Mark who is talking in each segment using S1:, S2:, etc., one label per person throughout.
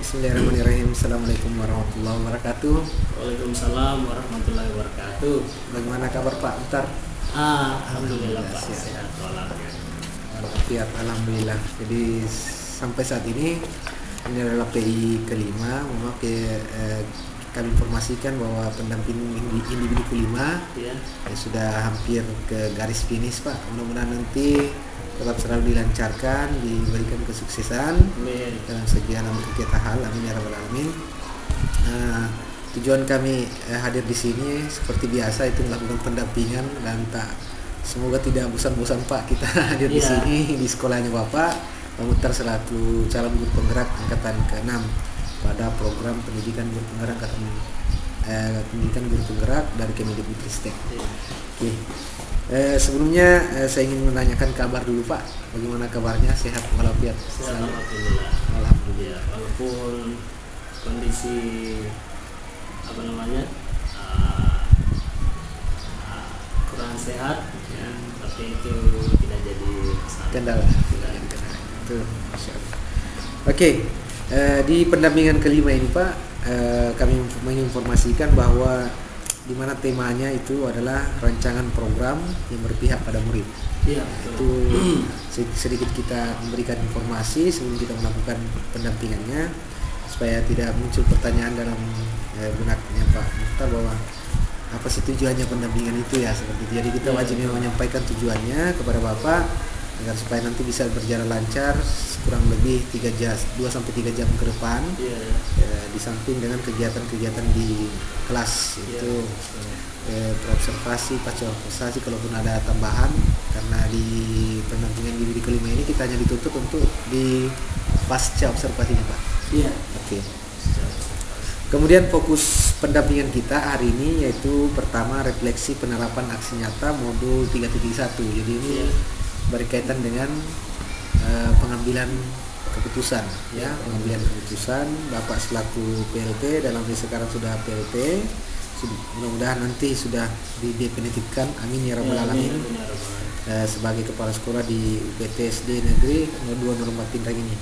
S1: Bismillahirrahmanirrahim. Assalamualaikum warahmatullahi wabarakatuh.
S2: Waalaikumsalam warahmatullahi wabarakatuh.
S1: Bagaimana kabar Pak Muhtar?
S2: Alhamdulillah Pak,
S1: Siap.
S2: sehat walafiat.
S1: Walafiat, alhamdulillah. Jadi sampai saat ini adalah PI kelima. Kami informasikan bahwa pendamping individu kelima
S2: Ya.
S1: sudah hampir ke garis finish Pak. Mudah-mudahan nanti tetap selalu dilancarkan, diberikan kesuksesan
S2: Amin.
S1: dalam segala kegiatan hal. Amin ya rabbal alamin. Tujuan kami hadir di sini seperti biasa itu melakukan pendampingan dan semoga tidak bosan-bosan Pak kita hadir di sini di sekolahnya Bapak Muhtar selaku calon guru penggerak angkatan ke-6 pada program pendidikan guru penggerak dari Kemendikbudristek. Oke. Sebelumnya saya ingin menanyakan kabar dulu Pak. Bagaimana kabarnya? Sehat walafiat?
S2: Sehat alhamdulillah.
S1: Alhamdulillah.
S2: Ya, walaupun kondisi kurang sehat, ya, tapi itu tidak jadi masalah.
S1: Kendala. Itu. Masya Allah. Oke. Di pendampingan kelima ini Pak, kami menginformasikan bahwa di mana temanya itu adalah rancangan program yang berpihak pada murid.
S2: Iya,
S1: Itu sedikit kita memberikan informasi sebelum kita melakukan pendampingannya supaya tidak muncul pertanyaan dalam benaknya Pak Muhtar bahwa apa sih tujuannya pendampingan itu ya seperti itu. Jadi kita wajib menyampaikan tujuannya kepada Bapak agar supaya nanti bisa berjalan lancar kurang lebih 2 sampai 3 jam ke depan. Di samping dengan kegiatan-kegiatan di kelas itu observasi, pasca observasi kalaupun ada tambahan, karena di pendampingan individu kelima ini kita hanya ditutup untuk di pasca observasinya Pak.
S2: Iya.
S1: Oke. Kemudian fokus pendampingan kita hari ini yaitu pertama refleksi penerapan aksi nyata modul 3.1. Jadi ini berkaitan dengan pengambilan keputusan ya, pengambilan keputusan Bapak selaku PLT, dalam ini sekarang sudah PLT, mudah-mudahan nanti sudah didefinisikan, amin ya rabbal alamin, sebagai kepala sekolah di UPT SD Negeri 02 Nurul Tindrang ini.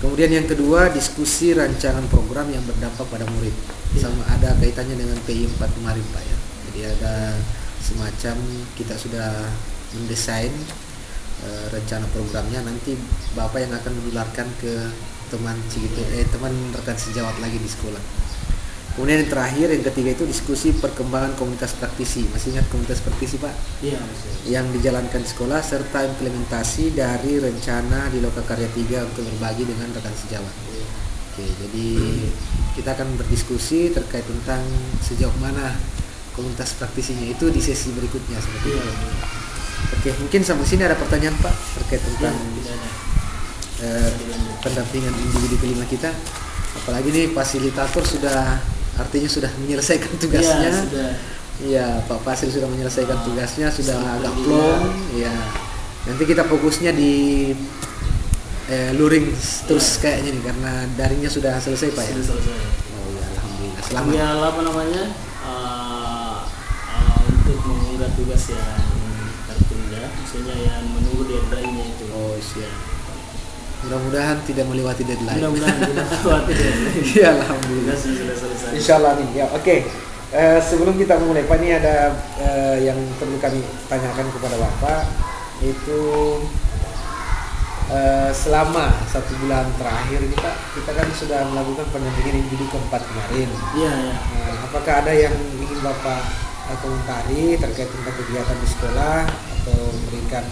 S1: Kemudian yang kedua, diskusi rancangan program yang berdampak pada murid, sama ada kaitannya dengan PI 4 kemarin Pak ya. Jadi ada semacam kita sudah mendesain rencana programnya, nanti Bapak yang akan menularkan ke teman rekan sejawat lagi di sekolah. Kemudian yang terakhir, yang ketiga itu diskusi perkembangan komunitas praktisi. Masih ingat komunitas praktisi Pak?
S2: Iya.
S1: Yang dijalankan di sekolah serta implementasi dari rencana di Lokakarya 3 untuk berbagi dengan rekan sejawat. Oke, jadi kita akan berdiskusi terkait tentang sejauh mana komunitas praktisinya itu di sesi berikutnya seperti itu. Oke, mungkin sampai sini ada pertanyaan Pak terkait tentang pendampingan individu kelima kita. Apalagi nih fasilitator artinya sudah menyelesaikan tugasnya. Iya, Pak Fasil sudah menyelesaikan tugasnya, sudah agak plong. Ya, nanti kita fokusnya di luring terus kayaknya nih karena daringnya sudah selesai Pak ya.
S2: Sudah selesai.
S1: Oh ya, alhamdulillah. Selamat.
S2: Ya, untuk mengunggah tugas yang tertunda, maksudnya yang menunggu deadline-nya itu.
S1: Oh siap. Mudah-mudahan tidak melewati deadline.
S2: Mudah-mudahan tidak melewati deadline.
S1: Ya, alhamdulillah.
S2: Sudah selesai.
S1: Insyaallah nih. Ya, oke. Sebelum kita mulai Pak, ini ada yang perlu kami tanyakan kepada Bapak, itu selama 1 bulan terakhir ini Pak, kita kan sudah melakukan pendampingan individu keempat kemarin.
S2: Iya.
S1: Apakah ada yang ingin Bapak komentari terkait tentang kegiatan di sekolah atau memberikan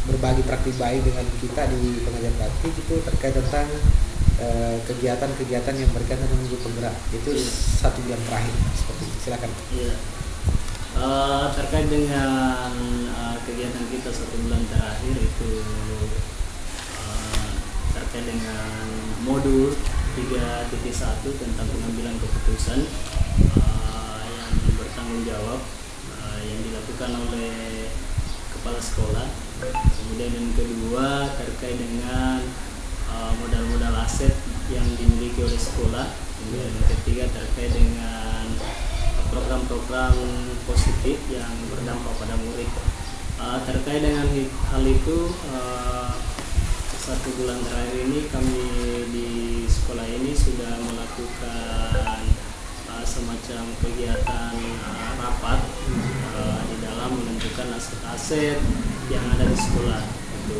S1: berbagi praktik baik dengan kita di pengajar praktik itu terkait tentang kegiatan-kegiatan yang berkaitan dengan guru penggerak itu 1 bulan terakhir seperti itu. Silakan.
S2: Iya. Terkait dengan kegiatan kita 1 bulan terakhir itu terkait dengan modul 3.1 tentang pengambilan keputusan yang bertanggung jawab yang dilakukan oleh kepala sekolah. Kemudian yang kedua terkait dengan modal-modal aset yang dimiliki oleh sekolah. Kemudian yang ketiga terkait dengan program-program positif yang berdampak pada murid. Terkait dengan hal itu 1 bulan terakhir ini kami di sekolah ini sudah melakukan semacam kegiatan rapat di dalam menentukan aset-aset yang ada di sekolah itu.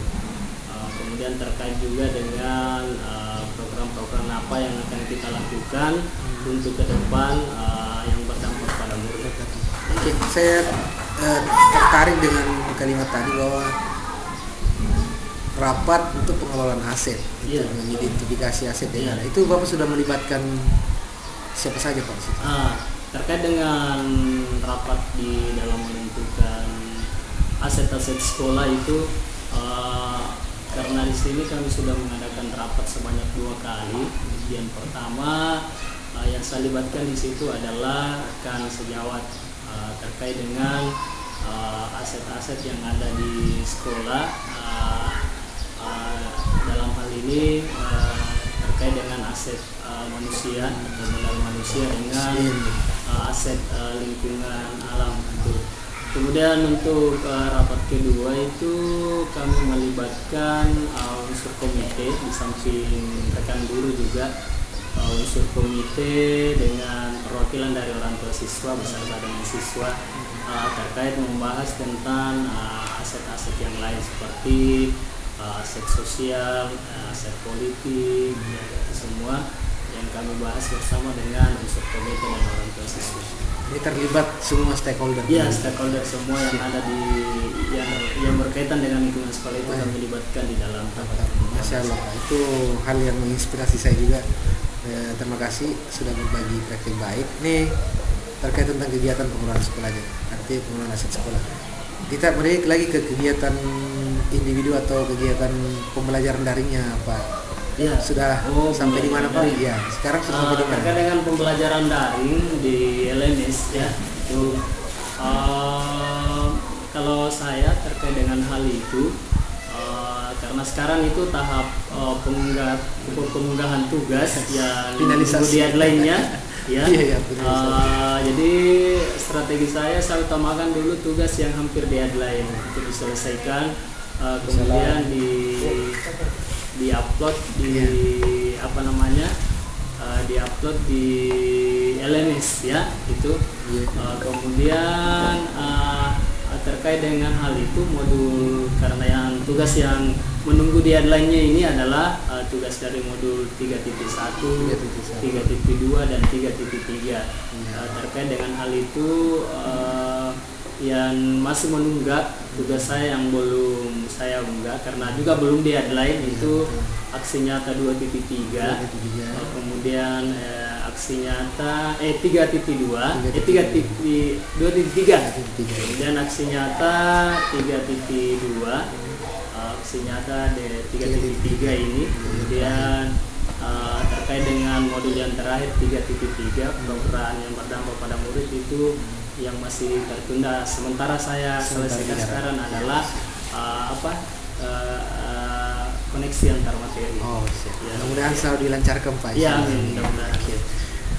S2: Kemudian terkait juga dengan program-program apa yang akan kita lakukan untuk ke depan yang berdampak pada murid.
S1: Oke, saya tertarik dengan kalimat tadi bahwa rapat untuk pengelolaan aset,
S2: Iya.
S1: mengidentifikasi aset yang
S2: Iya.
S1: ada. Itu Bapak sudah melibatkan siapa saja Pak?
S2: Terkait dengan rapat di dalam menentukan aset-aset sekolah itu, karena di sini kami sudah mengadakan rapat sebanyak 2 kali. Yang pertama yang saya libatkan di situ adalah rekan sejawat terkait dengan aset-aset yang ada di sekolah. Dalam hal ini terkait dengan aset manusia atau modal manusia dengan aset lingkungan alam itu. Kemudian untuk rapat kedua itu kami melibatkan unsur komite di samping rekan guru juga, unsur komite dengan perwakilan dari orang tua siswa beserta dengan siswa terkait membahas tentang aset-aset yang lain seperti aset sosial, aset politik, ya, itu semua yang kami bahas bersama dengan unsur komite dan orang tua siswa.
S1: Ini terlibat semua stakeholder.
S2: Iya, stakeholder semua yang ada di yang berkaitan dengan lingkungan sekolah itu kami libatkan di dalam rapat.
S1: Masya Allah, Pak. Itu hal yang menginspirasi saya juga. Terima kasih sudah berbagi praktik baik. Nih terkait tentang kegiatan pengelolaan sekolahnya, arti pengelolaan aset sekolah. Kita balik lagi ke kegiatan individu atau kegiatan pembelajaran daringnya, Pak.
S2: Ya,
S1: Sudah sampai di mana Pak? Ya, sekarang sudah sampai di mana?
S2: Terkait dengan pembelajaran daring di LMS ya, itu kalau saya terkait dengan hal itu, karena sekarang itu tahap pengunggahan tugas yang
S1: Finalisasi.
S2: deadline-nya ya.
S1: Iya,
S2: Jadi strategi saya utamakan dulu tugas yang hampir deadline itu diselesaikan, kemudian di upload di di upload di LMS ya itu. Kemudian terkait dengan hal itu modul, karena yang tugas yang menunggu deadline-nya ini adalah tugas dari modul 3.1, 3.2 dan 3.3. Terkait dengan hal itu yang masih menunggak tugas saya yang belum saya unggah karena juga belum deadline itu aksi nyata 2.3, kemudian aksi nyata 3.2, 2.3, kemudian aksi nyata 3.2, aksi nyata 3.3 ini, kemudian terkait dengan modul yang terakhir 3.3 program yang berdampak pada murid itu yang masih tertunda. Sementara saya selesaikan sekarang adalah koneksi antar materi.
S1: Oh, siap.
S2: Ya,
S1: Mudah-mudahan selalu dilancarkan Pak.
S2: Ya, mudah-mudahan.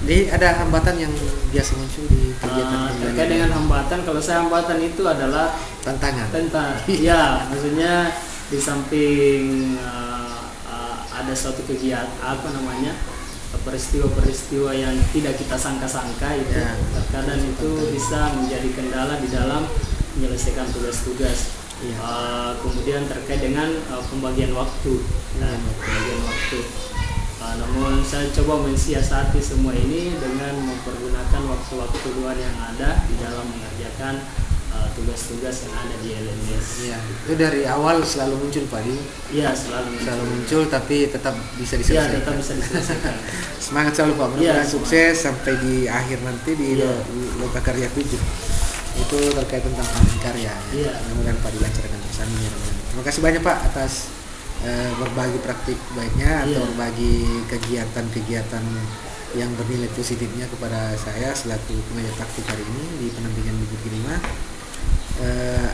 S1: Jadi ada hambatan yang biasa muncul di kegiatan
S2: terkait dengan hambatan, kalau saya hambatan itu adalah
S1: tantangan.
S2: Ya, maksudnya di samping ada suatu kegiatan peristiwa-peristiwa yang tidak kita sangka-sangka itu terkadang itu bisa menjadi kendala di dalam menyelesaikan tugas-tugas. Kemudian terkait dengan pembagian waktu, namun saya coba mensiasati semua ini dengan mempergunakan waktu-waktu luang yang ada di dalam mengerjakan tugas-tugas yang ada di LMS.
S1: Iya, itu dari awal selalu muncul Pak.
S2: Iya, selalu
S1: muncul tapi tetap bisa diselesaikan.
S2: Iya, tetap bisa diselesaikan.
S1: Semangat selalu Pak, mudah-mudahan sukses sampai di akhir nanti di Loka Karya 7. Itu terkait tentang panen karya.
S2: Iya.
S1: Mudah-mudahan Pak dilancarkan pesannya. Terima kasih banyak Pak atas berbagi praktik baiknya atau berbagi kegiatan-kegiatan yang bernilai positifnya kepada saya selaku pengajar praktik hari ini di pendampingan Bukit Kilima.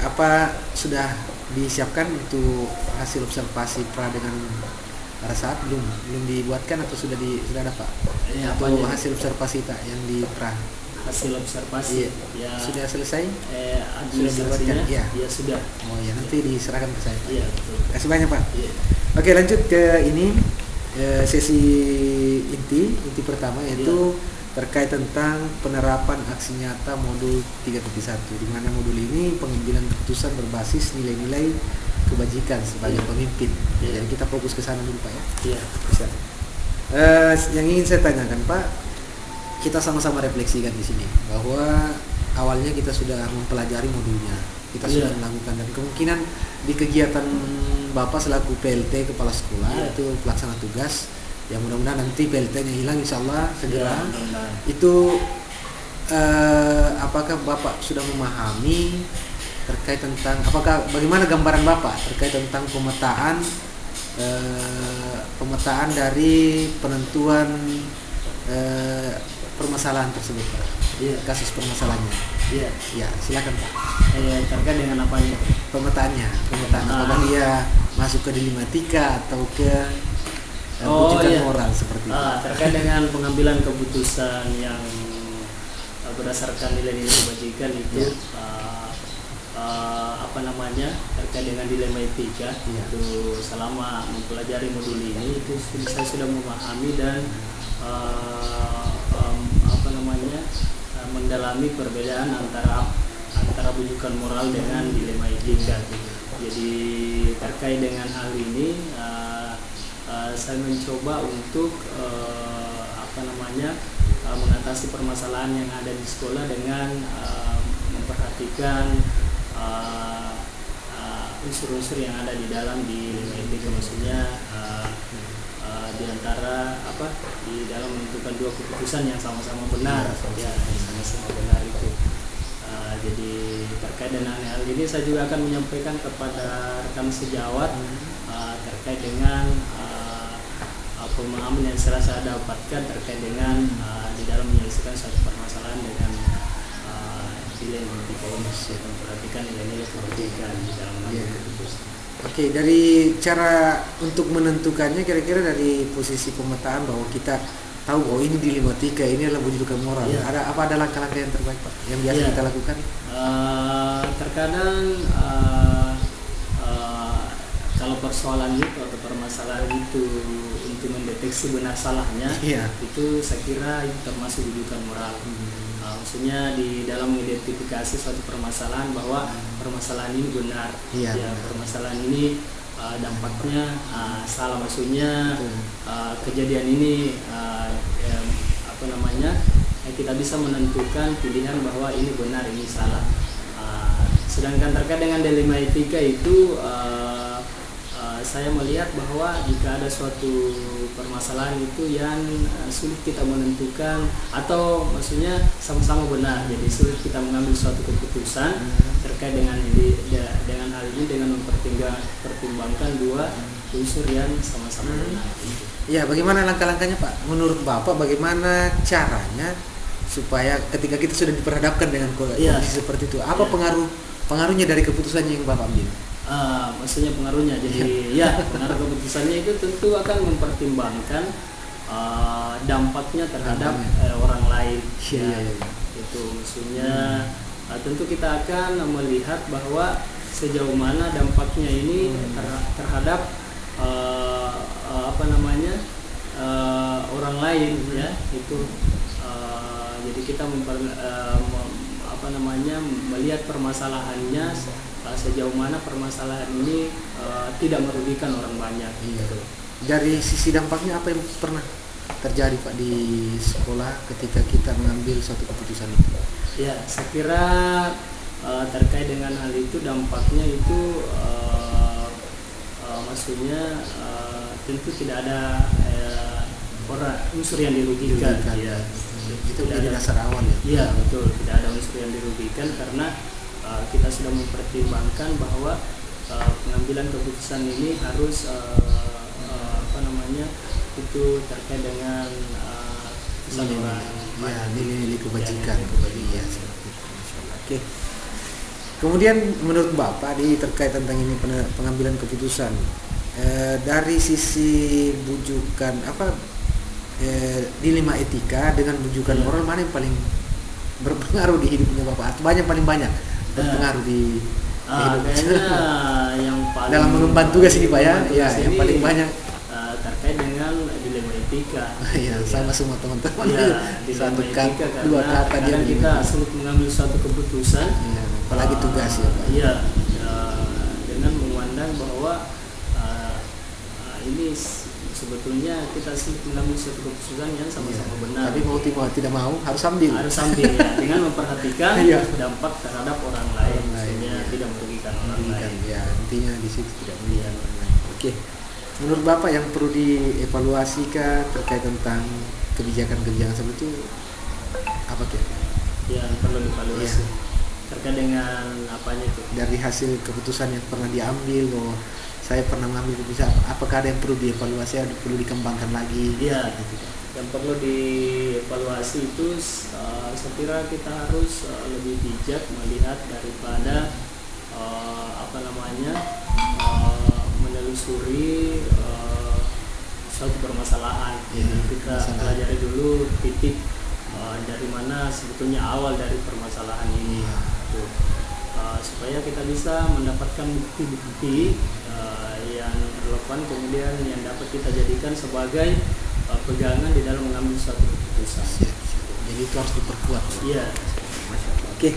S1: Apa sudah disiapkan untuk hasil observasi pra dengan pada saat belum dibuatkan atau sudah ada Pak? Atau hasil observasi Pak yang di pra?
S2: Hasil observasi
S1: ya sudah selesai?
S2: Sudah dibuatkan?
S1: Ya.
S2: Ya sudah.
S1: Oh ya, nanti diserahkan ke saya Pak.
S2: Iya, betul.
S1: Terima kasih banyak Pak.
S2: Iya.
S1: Oke, lanjut ke ini sesi inti pertama, yaitu terkait tentang penerapan aksi nyata modul 3.1, di mana modul ini pengambilan keputusan berbasis nilai-nilai kebajikan sebagai pemimpin. Jadi kita fokus ke sana dulu Pak ya.
S2: Iya.
S1: Bisa. Yang ingin saya tanyakan Pak, kita sama-sama refleksikan di sini bahwa awalnya kita sudah mempelajari modulnya, kita sudah melakukan, dan kemungkinan di kegiatan Bapak selaku PLT kepala sekolah itu pelaksana tugas, yang mudah-mudahan nanti PLT-nya hilang insya Allah segera. Itu apakah Bapak sudah memahami terkait tentang, bagaimana gambaran Bapak terkait tentang pemetaan dari penentuan permasalahan tersebut Pak? Kasus permasalahannya. Ya, silakan Pak.
S2: Terkait dengan apanya?
S1: Pemetaannya. Apakah dia masuk ke dilematika atau ke bujukan moral seperti itu?
S2: Terkait dengan pengambilan keputusan yang berdasarkan nilai-nilai kebajikan itu, terkait dengan dilema etika, itu selama mempelajari modul ini itu saya sudah memahami dan mendalami perbedaan antara bujukan moral dengan dilema etika. Jadi terkait dengan hal ini saya mencoba untuk mengatasi permasalahan yang ada di sekolah dengan memperhatikan unsur-unsur yang ada di dalam dilema etika, maksudnya di antara di dalam menentukan dua keputusan yang sama-sama benar, sama-sama benar itu. Jadi terkait dengan hal ini saya juga akan menyampaikan kepada rekan sejawat terkait dengan pemahaman yang saya dapatkan terkait dengan di dalam menyelesaikan suatu permasalahan dengan dilema etika ini, memperhatikan nilai-nilai kebajikan di dalam keputusan.
S1: Oke, dari cara untuk menentukannya, kira-kira dari posisi pemetaan bahwa kita tahu bahwa ini dilematika, ini adalah bujukan moral. Ada langkah-langkah yang terbaik Pak yang biasa kita lakukan?
S2: Terkadang kalau persoalan itu atau permasalahan itu untuk mendeteksi benar salahnya, itu saya kira itu termasuk bujukan moral. Maksudnya di dalam mengidentifikasi suatu permasalahan bahwa permasalahan ini benar, permasalahan ini dampaknya salah, maksudnya kejadian ini kita bisa menentukan pilihan bahwa ini benar, ini salah. Sedangkan terkait dengan dilema etika itu saya melihat bahwa jika ada suatu permasalahan itu yang sulit kita menentukan, atau maksudnya sama-sama benar, jadi sulit kita mengambil suatu keputusan terkait dengan hal ini dengan mempertimbangkan dua unsur yang sama-sama benar.
S1: Ya, bagaimana langkah-langkahnya Pak? Menurut Bapak bagaimana caranya supaya ketika kita sudah diperhadapkan dengan kondisi seperti itu, apa pengaruhnya dari keputusannya yang Bapak ambil?
S2: Maksudnya pengaruhnya, jadi pengaruh keputusannya itu tentu akan mempertimbangkan dampaknya terhadap orang lain. Itu maksudnya tentu kita akan melihat bahwa sejauh mana dampaknya ini terhadap orang lain, itu jadi kita melihat permasalahannya sejauh mana permasalahan ini tidak merugikan orang banyak.
S1: Dari sisi dampaknya apa yang pernah terjadi Pak di sekolah ketika kita mengambil suatu keputusan itu?
S2: Saya kira terkait dengan hal itu dampaknya itu maksudnya tentu tidak ada unsur yang dirugikan.
S1: Itu menjadi dasar awal
S2: betul, tidak ada unsur yang dirugikan karena kita sudah mempertimbangkan bahwa pengambilan keputusan ini harus itu terkait dengan
S1: nilai-nilai kebajikan. Oke. Kemudian menurut Bapak terkait tentang ini pengambilan keputusan dari sisi bujukan dilema etika dengan bujukan moral, mana yang paling berpengaruh di hidupnya Bapak? Atau paling banyak berpengaruh di hidup?
S2: Kayaknya yang paling
S1: dalam mengemban tugas ini Pak ya. Ya,
S2: tugas
S1: yang
S2: ini,
S1: paling banyak
S2: terkait dengan dilema etika.
S1: ya, sama semua teman-teman.
S2: Ya,
S1: Satu
S2: dilema etika
S1: kata, dua kata dia
S2: kadang kita sulit mengambil suatu keputusan.
S1: ya, apalagi tugas ya Pak.
S2: Iya, dengan memandang bahwa ini sebetulnya kita sulit mengambil suatu keputusan yang sama-sama benar.
S1: Tapi mau tidak mau harus ambil.
S2: Harus ambil ya, dengan memperhatikan
S1: Iya.
S2: dampak terhadap orang lain, maksudnya
S1: ya.
S2: tidak merugikan orang lain.
S1: Ya, intinya di situ tidak merugikan orang lain. Oke. Menurut Bapak yang perlu dievaluasikan terkait tentang kebijakan-kebijakan seperti itu apa kira-kira?
S2: Yang perlu dievaluasi terkait dengan apanya itu?
S1: Dari hasil keputusan yang pernah diambil, bahwa saya pernah mengambil keputusan, apakah ada yang perlu dievaluasi, ada perlu dikembangkan lagi?
S2: Iya.
S1: Gitu.
S2: Yang perlu dievaluasi itu saya kira kita harus lebih bijak melihat daripada menelusuri suatu permasalahan.
S1: Ya,
S2: Kita pelajari dulu titik dari mana sebetulnya awal dari permasalahan ini. Tuh. Supaya kita bisa mendapatkan bukti-bukti yang relevan, kemudian yang dapat kita jadikan sebagai pegangan di dalam mengambil suatu keputusan.
S1: Jadi itu harus diperkuat.
S2: Iya.
S1: Oke,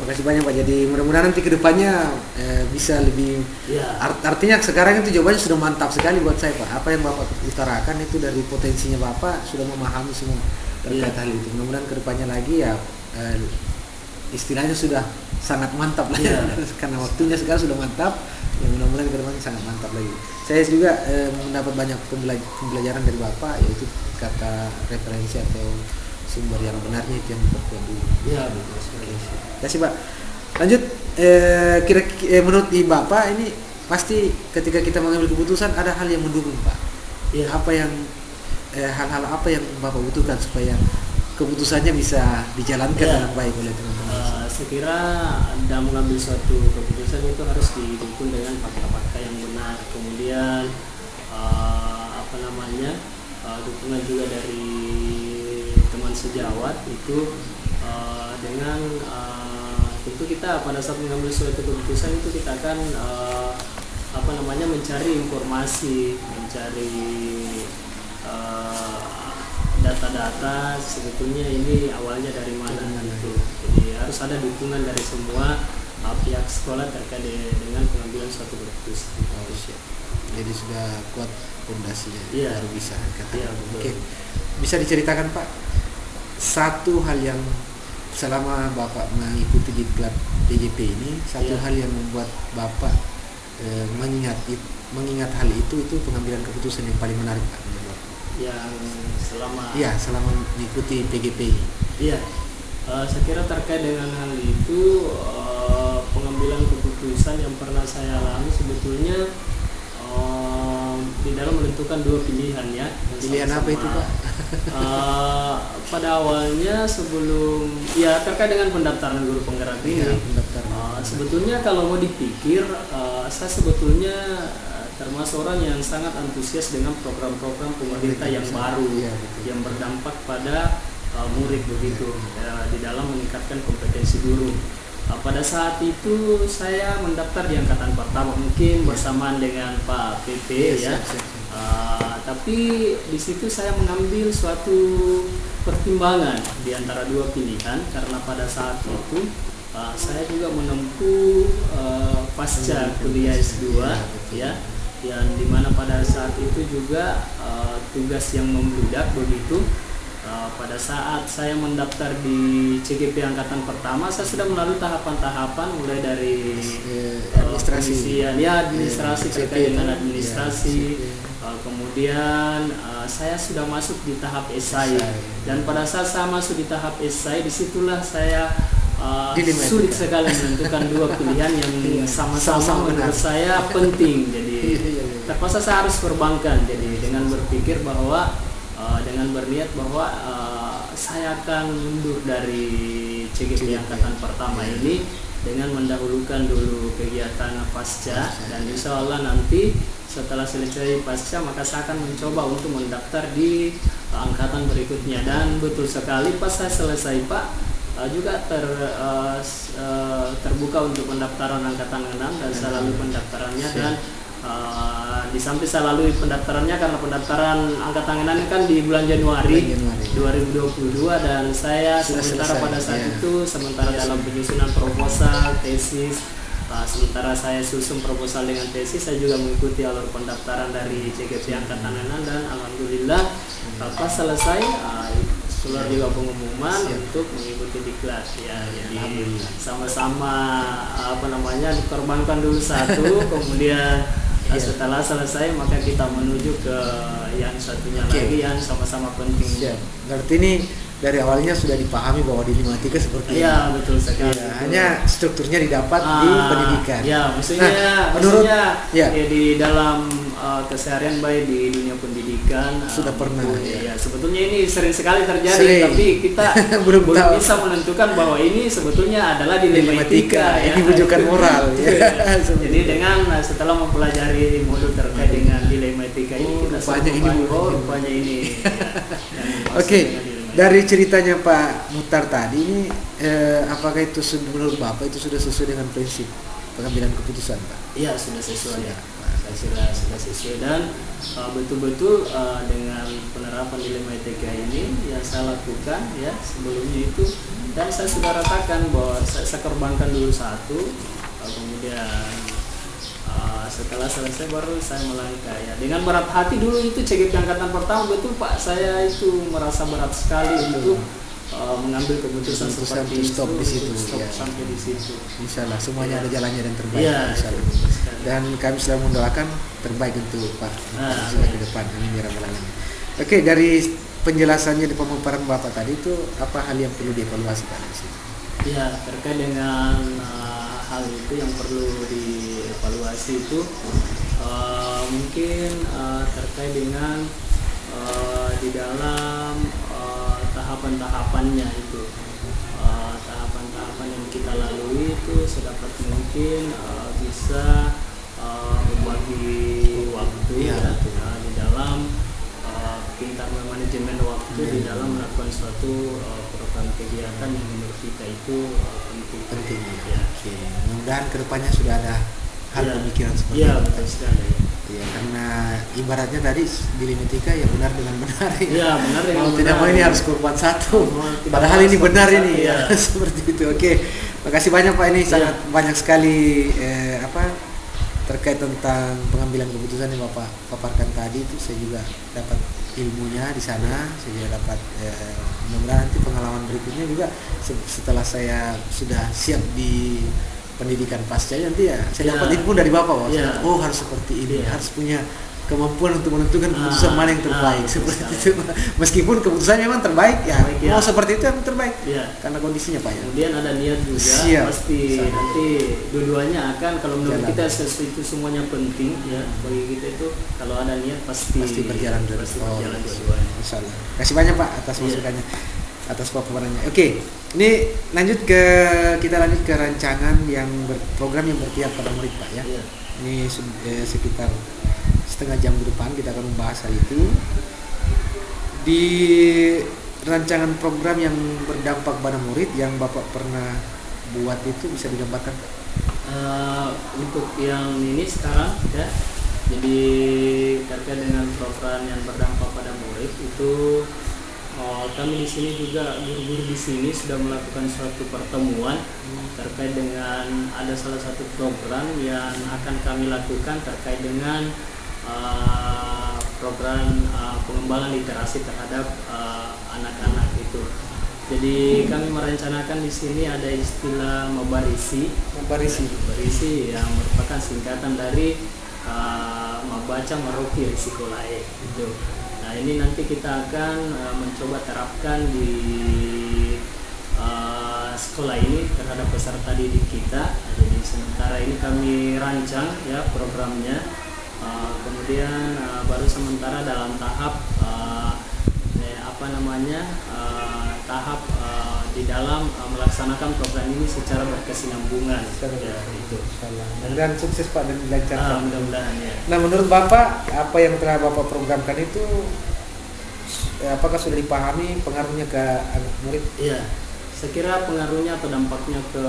S1: makasih banyak Pak. Jadi mudah-mudahan nanti kedepannya bisa lebih.
S2: Ya.
S1: Artinya sekarang itu jawabannya sudah mantap sekali buat saya Pak. Apa yang Bapak utarakan itu dari potensinya Bapak sudah memahami semua terkait hal itu. Mudah-mudahan kedepannya lagi ya istilahnya sudah sangat mantap lah ya. Karena waktunya sekarang sudah mantap. Ya mudah-mudahan kedepannya sangat mantap lagi. Saya juga mendapat banyak pembelajaran dari Bapak, yaitu kata referensi atau sumber yang benarnya itu yang diperkuat dulu.
S2: Iya.
S1: Terima kasih Pak. Lanjut, kira-kira menurut di Bapak ini pasti ketika kita mengambil keputusan ada hal yang mendukung Pak.
S2: Iya.
S1: Apa yang hal-hal apa yang Bapak butuhkan supaya keputusannya bisa dijalankan dengan baik oleh teman-teman?
S2: Saya kira dalam mengambil suatu keputusan itu harus didukung dengan fakta-fakta yang benar. Kemudian dukungan juga dari teman sejawat itu dengan tentu kita pada saat mengambil suatu keputusan itu kita akan mencari informasi, mencari data-data sebetulnya ini awalnya dari mana gitu. Jadi harus ada dukungan dari semua pihak sekolah terkait dengan pengambilan suatu keputusan.
S1: Jadi sudah kuat fondasinya, baru bisa katakan. Oke. Bisa diceritakan Pak satu hal yang selama Bapak mengikuti diklat DJP ini, satu hal yang membuat Bapak mengingat hal itu pengambilan keputusan yang paling menarik Pak menurut Bapak? Yang selama mengikuti PGP ini. Iya.
S2: Saya kira terkait dengan hal itu pengambilan keputusan yang pernah saya alami sebetulnya di dalam menentukan dua pilihan ya.
S1: Pilihan apa itu Pak?
S2: Pada awalnya sebelum terkait dengan pendaftaran guru penggerak ini, sebetulnya kalau mau dipikir, saya sebetulnya termasuk orang yang sangat antusias dengan program-program pemerintah yang baru, yang berdampak pada murid begitu, di dalam meningkatkan kompetensi guru. Pada saat itu saya mendaftar di angkatan pertama, mungkin bersamaan dengan Pak PP tapi di situ saya mengambil suatu pertimbangan di antara dua pilihan, karena pada saat itu saya juga menempuh pasca kuliah S2 yang dimana pada saat itu juga tugas yang membludak begitu. Pada saat saya mendaftar di CGP angkatan pertama, saya sudah melalui tahapan-tahapan mulai dari administrasi terkait dengan administrasi, kemudian saya sudah masuk di tahap esai, dan pada saat saya masuk di tahap esai, disitulah saya sulit sekali menentukan dua pilihan yang sama-sama menurut saya penting. Jadi terpaksa saya harus korbankan. Jadi dengan berpikir bahwa dengan berniat bahwa saya akan mundur dari CGP angkatan pertama ini dengan mendahulukan dulu kegiatan pasca, dan insya Allah nanti setelah selesai pasca maka saya akan mencoba untuk mendaftar di angkatan berikutnya. Dan betul sekali pas saya selesai Pak, juga terbuka untuk pendaftaran angkatan 6 dan saya lalui pendaftarannya. Dan di samping saya lalui pendaftarannya karena pendaftaran angkatan 6 ini kan di bulan Januari 2022 dan saya
S1: Sudah
S2: sementara
S1: selesai,
S2: pada saat
S1: ya.
S2: itu dalam penyusunan proposal tesis. Sementara saya susun proposal dengan tesis, saya juga mengikuti alur pendaftaran dari CGP Angkatan 6 dan alhamdulillah pas selesai keluar juga pengumuman untuk mengikuti diklat ya. Jadi sama-sama dikorbankan dulu satu, kemudian setelah selesai maka kita menuju ke yang satunya lagi yang sama-sama penting.
S1: Berarti ini dari awalnya sudah dipahami bahwa di Limatika seperti
S2: Iya, betul sekali.
S1: Ya, hanya strukturnya didapat di pendidikan.
S2: Ya, maksudnya
S1: ya.
S2: Di dalam keseharian baik di dunia pendidikan
S1: sudah pernah.
S2: Ya, sebetulnya ini sering sekali terjadi, tapi kita belum bisa menentukan bahwa ini sebetulnya adalah di Limatika.
S1: Ini bujukan moral. Ya.
S2: Jadi dengan setelah mempelajari modul terkait dengan Limatika ini kita rupanya ini.
S1: Oke. Dari ceritanya Pak Muhtar tadi ini, apakah itu menurut Bapak itu sudah sesuai dengan prinsip pengambilan keputusan, Pak?
S2: Iya, sudah sesuai ya. Sudah sesuai dan betul-betul dengan penerapan Limatika ini yang saya lakukan ya sebelumnya itu, dan saya sudah ratakan bahwa saya korbankan dulu satu, kemudian setelah selesai baru saya melangkah ya dengan berat hati. Dulu itu CGP angkatan pertama betul Pak, saya itu merasa berat sekali untuk mengambil keputusan seperti itu,
S1: stop di situ ya.
S2: Sampai di situ.
S1: Insyaallah semuanya ada jalannya dan terbaik.
S2: Ya,
S1: dan kami selalu mendoakan terbaik untuk Pak ke depan. Amin ya rabbal alamin. Oke, dari penjelasannya di pemaparan Bapak tadi itu apa hal yang perlu dievaluasi Pak di situ?
S2: Ya, terkait dengan hal itu yang perlu dievaluasi itu mungkin terkait dengan di dalam tahapan-tahapannya itu, tahapan-tahapan yang kita lalui itu sedapat mungkin bisa membagi waktu di dalam pintar manajemen waktu di dalam melakukan suatu program kegiatan yang menurut kita itu penting ya.
S1: Oke. Mudah-mudahan kedepannya sudah ada hal pemikiran seperti itu.
S2: Iya, betul sekali.
S1: Ya, karena ibaratnya tadi di Limatika ya benar dengan benar.
S2: Iya, benar dengan
S1: mau
S2: benar.
S1: tidak mau ini harus korban satu. Padahal ini benar ini ya. Seperti itu. Oke. Makasih banyak Pak, ini sangat banyak sekali terkait tentang pengambilan keputusan yang Bapak paparkan tadi itu saya juga dapat ilmunya di sana, saya juga dapat mudah-mudahan nanti pengalaman berikutnya juga setelah saya sudah siap di pendidikan pasca nanti ya saya dapat info dari Bapak bahwa oh harus seperti ini, harus punya kemampuan untuk menentukan keputusan mana yang terbaik seperti itu. Meskipun keputusannya memang terbaik ya, mau seperti itu yang terbaik karena kondisinya Pak ya.
S2: Kemudian ada niat juga, pasti nanti dua-duanya akan, kalau menurut kita itu semuanya penting ya bagi kita itu, kalau ada niat pasti
S1: berjalan
S2: dua-duanya.
S1: Insyaallah. Terima kasih banyak Pak atas masukannya, atas paparannya. Oke, ini kita lanjut ke rancangan program yang berpihak pada murid Pak ya. Ini sekitar setengah jam ke depan kita akan membahas hal itu. Di rancangan program yang berdampak pada murid yang Bapak pernah buat itu bisa digambarkan Pak?
S2: Untuk yang ini sekarang ya, jadi terkait dengan program yang berdampak pada murid itu kami di sini juga guru-guru di sini sudah melakukan suatu pertemuan terkait dengan ada salah satu program yang akan kami lakukan terkait dengan program pengembangan literasi terhadap anak-anak itu. Jadi kami merencanakan di sini ada istilah Mabarisi yang merupakan singkatan dari membaca meroki risiko lain itu. Nah ini nanti kita akan mencoba terapkan di sekolah ini terhadap peserta didik kita. Jadi sementara ini kami rancang ya programnya. Kemudian baru sementara dalam tahap tahap di dalam melaksanakan program ini secara berkesinambungan ya, itu.
S1: Dan sukses Pak dan dilancarkan.
S2: Mudah-mudahan ya.
S1: Nah menurut Bapak apa yang telah Bapak programkan itu apakah sudah dipahami pengaruhnya ke anak murid?
S2: Iya. Saya kira pengaruhnya atau dampaknya ke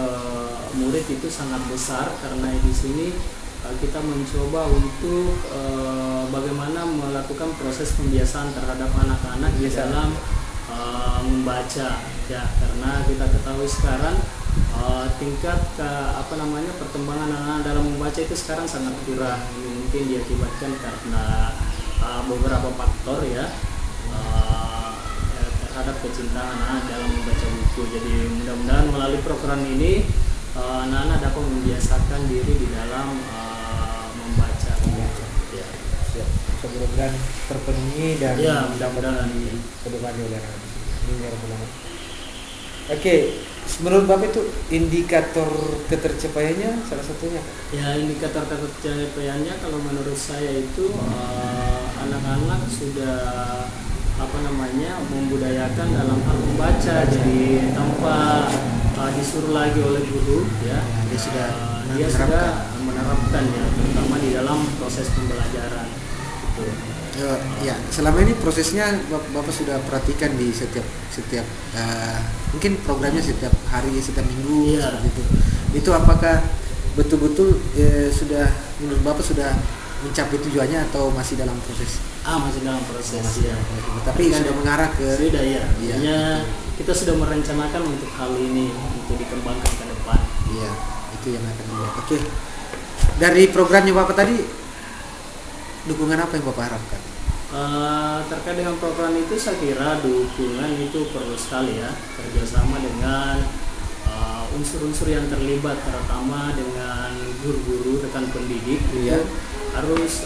S2: murid itu sangat besar, karena di sini kita mencoba untuk bagaimana melakukan proses pembiasaan terhadap anak-anak di dalam membaca, ya, karena kita ketahui sekarang tingkat perkembangan anak-anak dalam membaca itu sekarang sangat kurang. Ini mungkin diakibatkan karena beberapa faktor, ya, terhadap kecintaan anak dalam membaca buku. Jadi mudah-mudahan melalui program ini anak-anak dapat membiasakan diri di dalam membaca. Ya.
S1: Mudah-mudahan terpenuhi dan
S2: ya, mudah-mudahan
S1: kedepannya oleh anak. Oke, menurut Bapak itu indikator ketercapaiannya salah satunya?
S2: Ya, indikator ketercapaiannya kalau menurut saya itu anak-anak sudah membudayakan dalam hal membaca, jadi tanpa disuruh lagi oleh guru, ya, dia sudah menerapkan, ya, terutama di dalam proses pembelajaran. Gitu.
S1: Ya, selama ini prosesnya Bapak sudah perhatikan di setiap mungkin programnya setiap hari, setiap minggu,
S2: ya.
S1: seperti itu. Itu apakah betul-betul sudah menurut Bapak sudah mencapai tujuannya atau masih dalam proses?
S2: Masih dalam proses, ya.
S1: Tapi sudah mengarah ke
S2: sudah, ya. Artinya kita sudah merencanakan untuk hal ini untuk dikembangkan ke depan.
S1: Iya, itu yang akan dilihat. Oke. Dari programnya Bapak tadi, dukungan apa yang Bapak harapkan?
S2: Terkait dengan program itu saya kira dukungan itu perlu sekali, ya, kerjasama dengan unsur-unsur yang terlibat, terutama dengan guru-guru, rekan pendidik,
S1: iya.
S2: Harus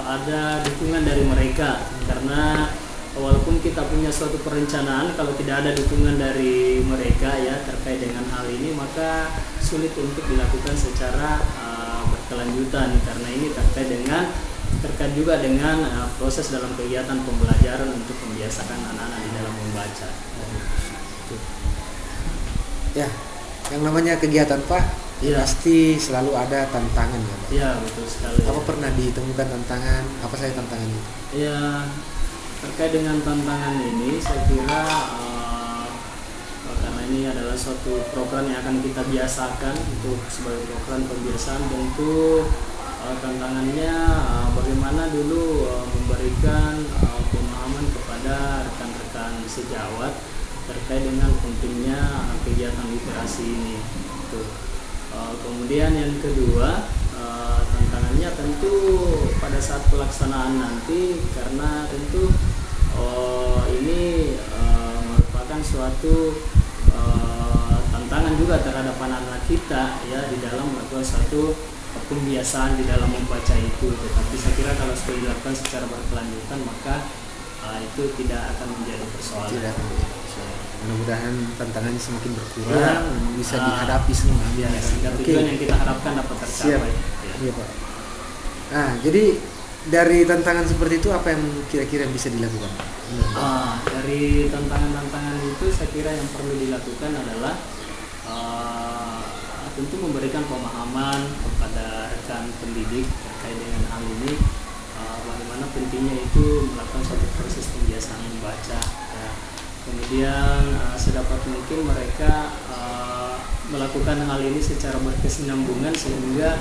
S2: ada dukungan dari mereka, karena walaupun kita punya suatu perencanaan, kalau tidak ada dukungan dari mereka, ya, terkait dengan hal ini, maka sulit untuk dilakukan secara berkelanjutan, karena ini terkait juga dengan proses dalam kegiatan pembelajaran untuk membiasakan anak-anak di dalam membaca.
S1: Ya, yang namanya kegiatan Pak, ya, pasti selalu ada tantangan, ya Pak?
S2: Ya, betul sekali.
S1: Apa pernah ditemukan tantangan? Apa saja tantangan itu?
S2: Ya, terkait dengan tantangan ini, saya kira karena ini adalah suatu program yang akan kita biasakan untuk sebagai program pembiasaan, tentu tantangannya bagaimana dulu memberikan pemahaman kepada rekan-rekan sejawat terkait dengan pentingnya kegiatan literasi ini. Kemudian yang kedua, tantangannya tentu pada saat pelaksanaan nanti, karena tentu ini merupakan suatu tantangan juga terhadap anak-anak kita, ya, di dalam melakukan suatu pembiasaan di dalam membaca itu. Tetapi saya kira kalau sudah dilakukan secara berkelanjutan, maka itu tidak akan menjadi persoalan.
S1: Tidak akan menjadi persoalan. Mudah-mudahan tantangannya semakin berkurang, bisa dihadapi semua.
S2: Ya, sehingga tujuan yang kita harapkan dapat tercapai.
S1: Iya, Pak. Nah, jadi dari tantangan seperti itu apa yang kira-kira bisa dilakukan?
S2: Dari tantangan-tantangan itu saya kira yang perlu dilakukan adalah tentu memberikan pemahaman kepada rekan pendidik terkait dengan hal ini, bagaimana pentingnya itu melakukan suatu proses pembiasaan membaca, ya. Kemudian sedapat mungkin mereka melakukan hal ini secara berkesinambungan sehingga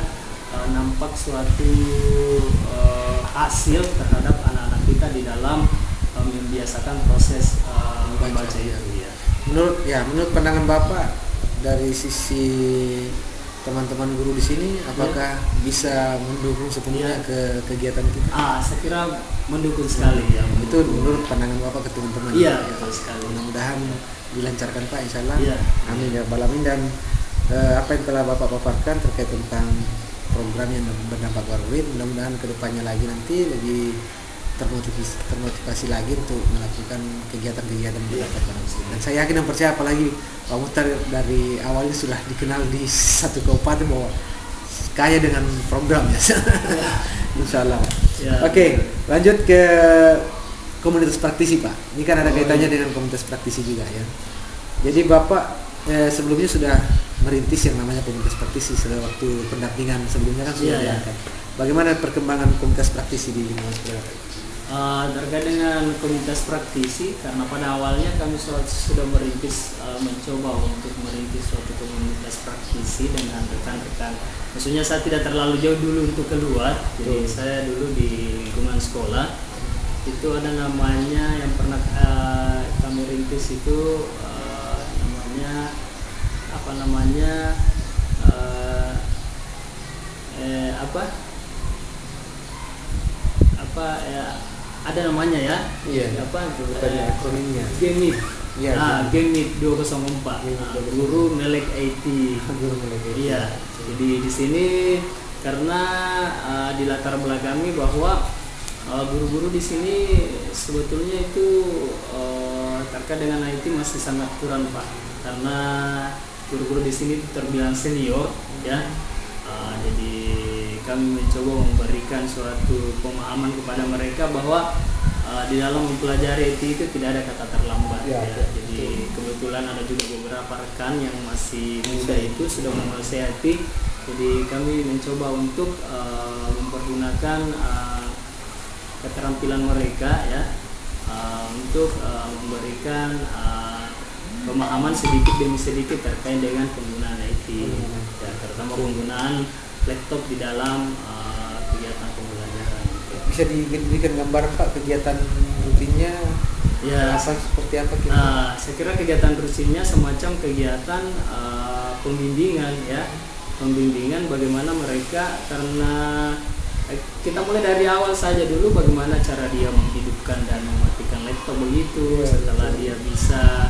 S2: nampak suatu hasil terhadap anak-anak kita di dalam membiasakan proses membaca itu, ya.
S1: Menurut pandangan Bapak, dari sisi teman-teman guru di sini, apakah bisa mendukung sepenuhnya ke kegiatan kita?
S2: Saya kira mendukung sekali, ya.
S1: Itu menurut pandangan Bapak ke teman-teman.
S2: Iya, betul sekali.
S1: Mudah-mudahan dilancarkan Pak, insya Allah.
S2: Iya.
S1: Amin ya rabbal alamin. Dan apa yang telah Bapak paparkan terkait tentang program yang berdampak pada murid, mudah-mudahan kedepannya lagi nanti lebih termotivasi lagi untuk melakukan kegiatan-kegiatan berdampak pada murid. Dan saya yakin dan percaya, apalagi Pak Muhtar dari awalnya sudah dikenal di satu kabupaten bahwa kaya dengan program, ya. Insya Allah.
S2: Ya.
S1: Oke, lanjut ke komunitas praktisi Pak. Ini kan ada kaitannya dengan komunitas praktisi juga, ya. Jadi Bapak sebelumnya sudah merintis yang namanya komunitas praktisi setelah waktu pendampingan sebelumnya kan sudah diangkat. Bagaimana perkembangan komunitas praktisi di lingkungan sekolah?
S2: Terkait dengan komunitas praktisi, karena pada awalnya kami sudah mencoba untuk merintis suatu komunitas praktisi dengan rekan-rekan. Maksudnya saya tidak terlalu jauh dulu untuk keluar, jadi saya dulu di lingkungan sekolah itu ada namanya yang pernah kami rintis itu namanya apa namanya ada namanya ya.
S1: Iya.
S2: Apa
S1: Banyak akronimnya.
S2: Gemit.
S1: Iya.
S2: Gemit 204. Guru Melek IT.
S1: Guru Melek IT.
S2: Iya. Jadi di sini karena di latar belakangi bahwa guru-guru di sini sebetulnya itu terkait dengan IT masih sangat kurang Pak. Karena guru-guru di sini terbilang senior ya. Jadi kami mencoba memberikan suatu pemahaman kepada mereka bahwa di dalam mempelajari IT itu tidak ada kata terlambat ya. Jadi kebetulan ada juga beberapa rekan yang masih muda itu sudah menguasai IT. Jadi kami mencoba untuk mempergunakan keterampilan mereka ya untuk memberikan pemahaman sedikit demi sedikit terkait dengan penggunaan IT ya, terutama penggunaan laptop di dalam kegiatan pembelajaran.
S1: Bisa diberikan gambaran Pak kegiatan rutinnya
S2: ya,
S1: seperti apa kita?
S2: Saya kira kegiatan rutinnya semacam kegiatan pembimbingan ya, pembimbingan bagaimana mereka, karena kita mulai dari awal saja dulu bagaimana cara dia menghidupkan dan mematikan laptop begitu. Setelah dia bisa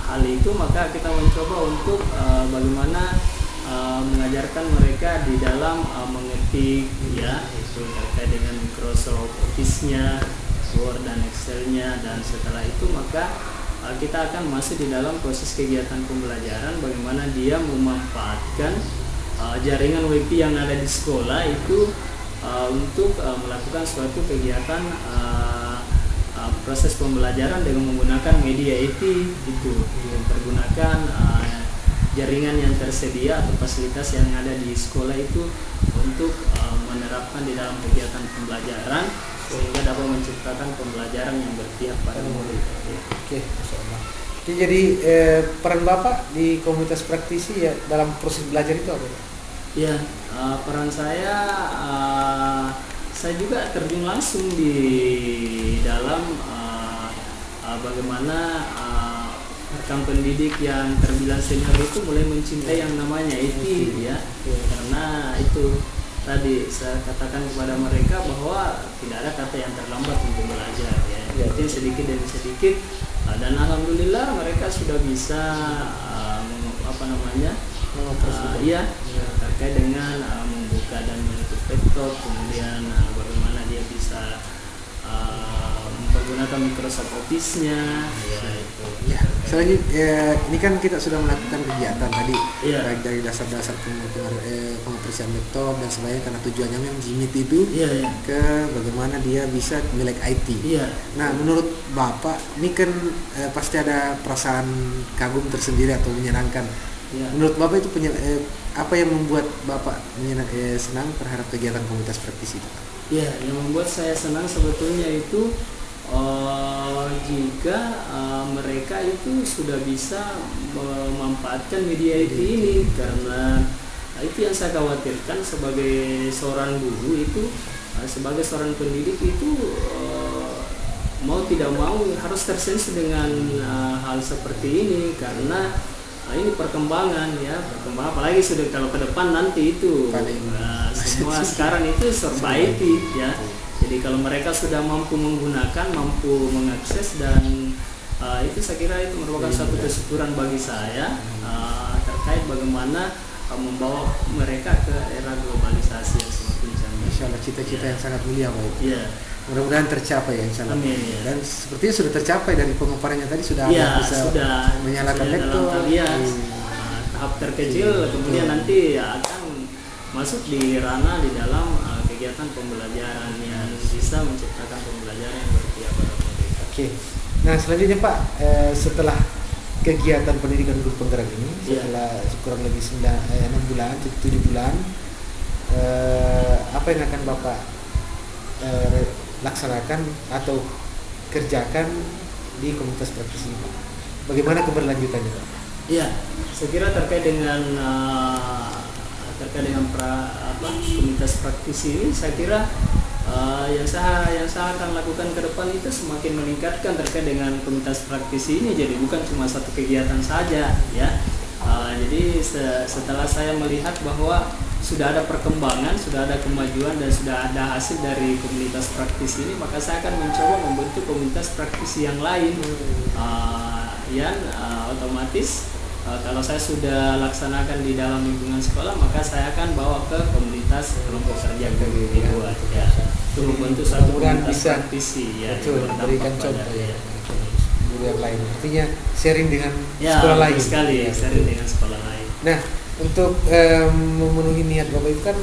S2: hal itu, maka kita mencoba untuk bagaimana mengajarkan mereka di dalam mengetik ya, itu terkait dengan Microsoft Office-nya, Word dan Excel-nya, dan setelah itu maka kita akan masuk di dalam proses kegiatan pembelajaran bagaimana dia memanfaatkan jaringan WiFi yang ada di sekolah itu untuk melakukan suatu kegiatan proses pembelajaran dengan menggunakan media IT itu, mempergunakan jaringan yang tersedia atau fasilitas yang ada di sekolah itu untuk menerapkan di dalam kegiatan pembelajaran sehingga dapat menciptakan pembelajaran yang berpihak pada murid.
S1: Oke, masyaallah. Oke, jadi peran Bapak di komunitas praktisi ya dalam proses belajar itu apa Pak?
S2: Ya, peran saya juga terjun langsung di dalam bagaimana rekan pendidik yang terbilang senior itu mulai mencintai yang namanya IT ya, karena itu tadi saya katakan kepada mereka bahwa tidak ada kata yang terlambat untuk belajar ya, itu sedikit demi sedikit, dan alhamdulillah mereka sudah bisa terkait dengan membuka dan menutup laptop, kemudian bagaimana dia bisa mempergunakan Microsoft Office-nya ya itu.
S1: Ya, selanjutnya ini kan kita sudah melakukan kegiatan tadi baik dari dasar-dasar pengoperasian laptop dan sebagainya, karena tujuannya memang Jimit itu ke bagaimana dia bisa melek IT. Nah, menurut Bapak ini kan pasti ada perasaan kagum tersendiri atau menyenangkan. Menurut Bapak itu apa yang membuat Bapak senang terhadap kegiatan komunitas praktisi itu?
S2: Ya, yang membuat saya senang sebetulnya itu jika mereka itu sudah bisa memanfaatkan media IT ini, karena itu yang saya khawatirkan sebagai seorang guru itu, sebagai seorang pendidik itu mau tidak mau harus tersentuh dengan hal seperti ini, karena ini perkembangan apalagi sudah kalau ke depan nanti itu semua sekarang itu serba IT ya. Jadi kalau mereka sudah mampu menggunakan, mampu mengakses, dan itu saya kira itu merupakan suatu kesyukuran bagi saya terkait bagaimana membawa mereka ke era globalisasi yang semakin canggih.
S1: Insyaallah cita-cita yang sangat mulia Pak. Mudah-mudahan tercapai ya insyaallah.
S2: Amin,
S1: Dan sepertinya sudah tercapai dari pemaparannya tadi, sudah
S2: sudah
S1: menyalakan laptop.
S2: Tahap terkecil kemudian nanti akan masuk di ranah di dalam kegiatan pembelajaran yang bisa menciptakan pembelajaran yang berpihak pada mereka.
S1: Oke. Nah, selanjutnya Pak, setelah kegiatan pendidikan guru penggerak ini setelah kurang lebih 6 bulan, 7 bulan, apa yang akan Bapak laksanakan atau kerjakan di komunitas praktis ini, Pak? Bagaimana keberlanjutannya, Pak?
S2: Iya, saya kira terkait dengan komunitas praktis ini, saya kira yang saya akan lakukan ke depan itu semakin meningkatkan terkait dengan komunitas praktis ini. Jadi bukan cuma satu kegiatan saja, ya. Jadi setelah saya melihat bahwa sudah ada perkembangan, sudah ada kemajuan, dan sudah ada hasil dari komunitas praktis ini, maka saya akan mencoba membentuk komunitas praktis yang lain, yang otomatis kalau saya sudah laksanakan di dalam lingkungan sekolah, maka saya akan bawa ke komunitas kelompok kerja kedua, ya, untuk membentuk satu komunitas praktisi, ya,
S1: berikan contoh ya, guru yang lain. Artinya sharing dengan
S2: ya,
S1: sekolah lain.
S2: Sekali, sharing dengan sekolah lain.
S1: Nah, untuk memenuhi niat Bapak itu kan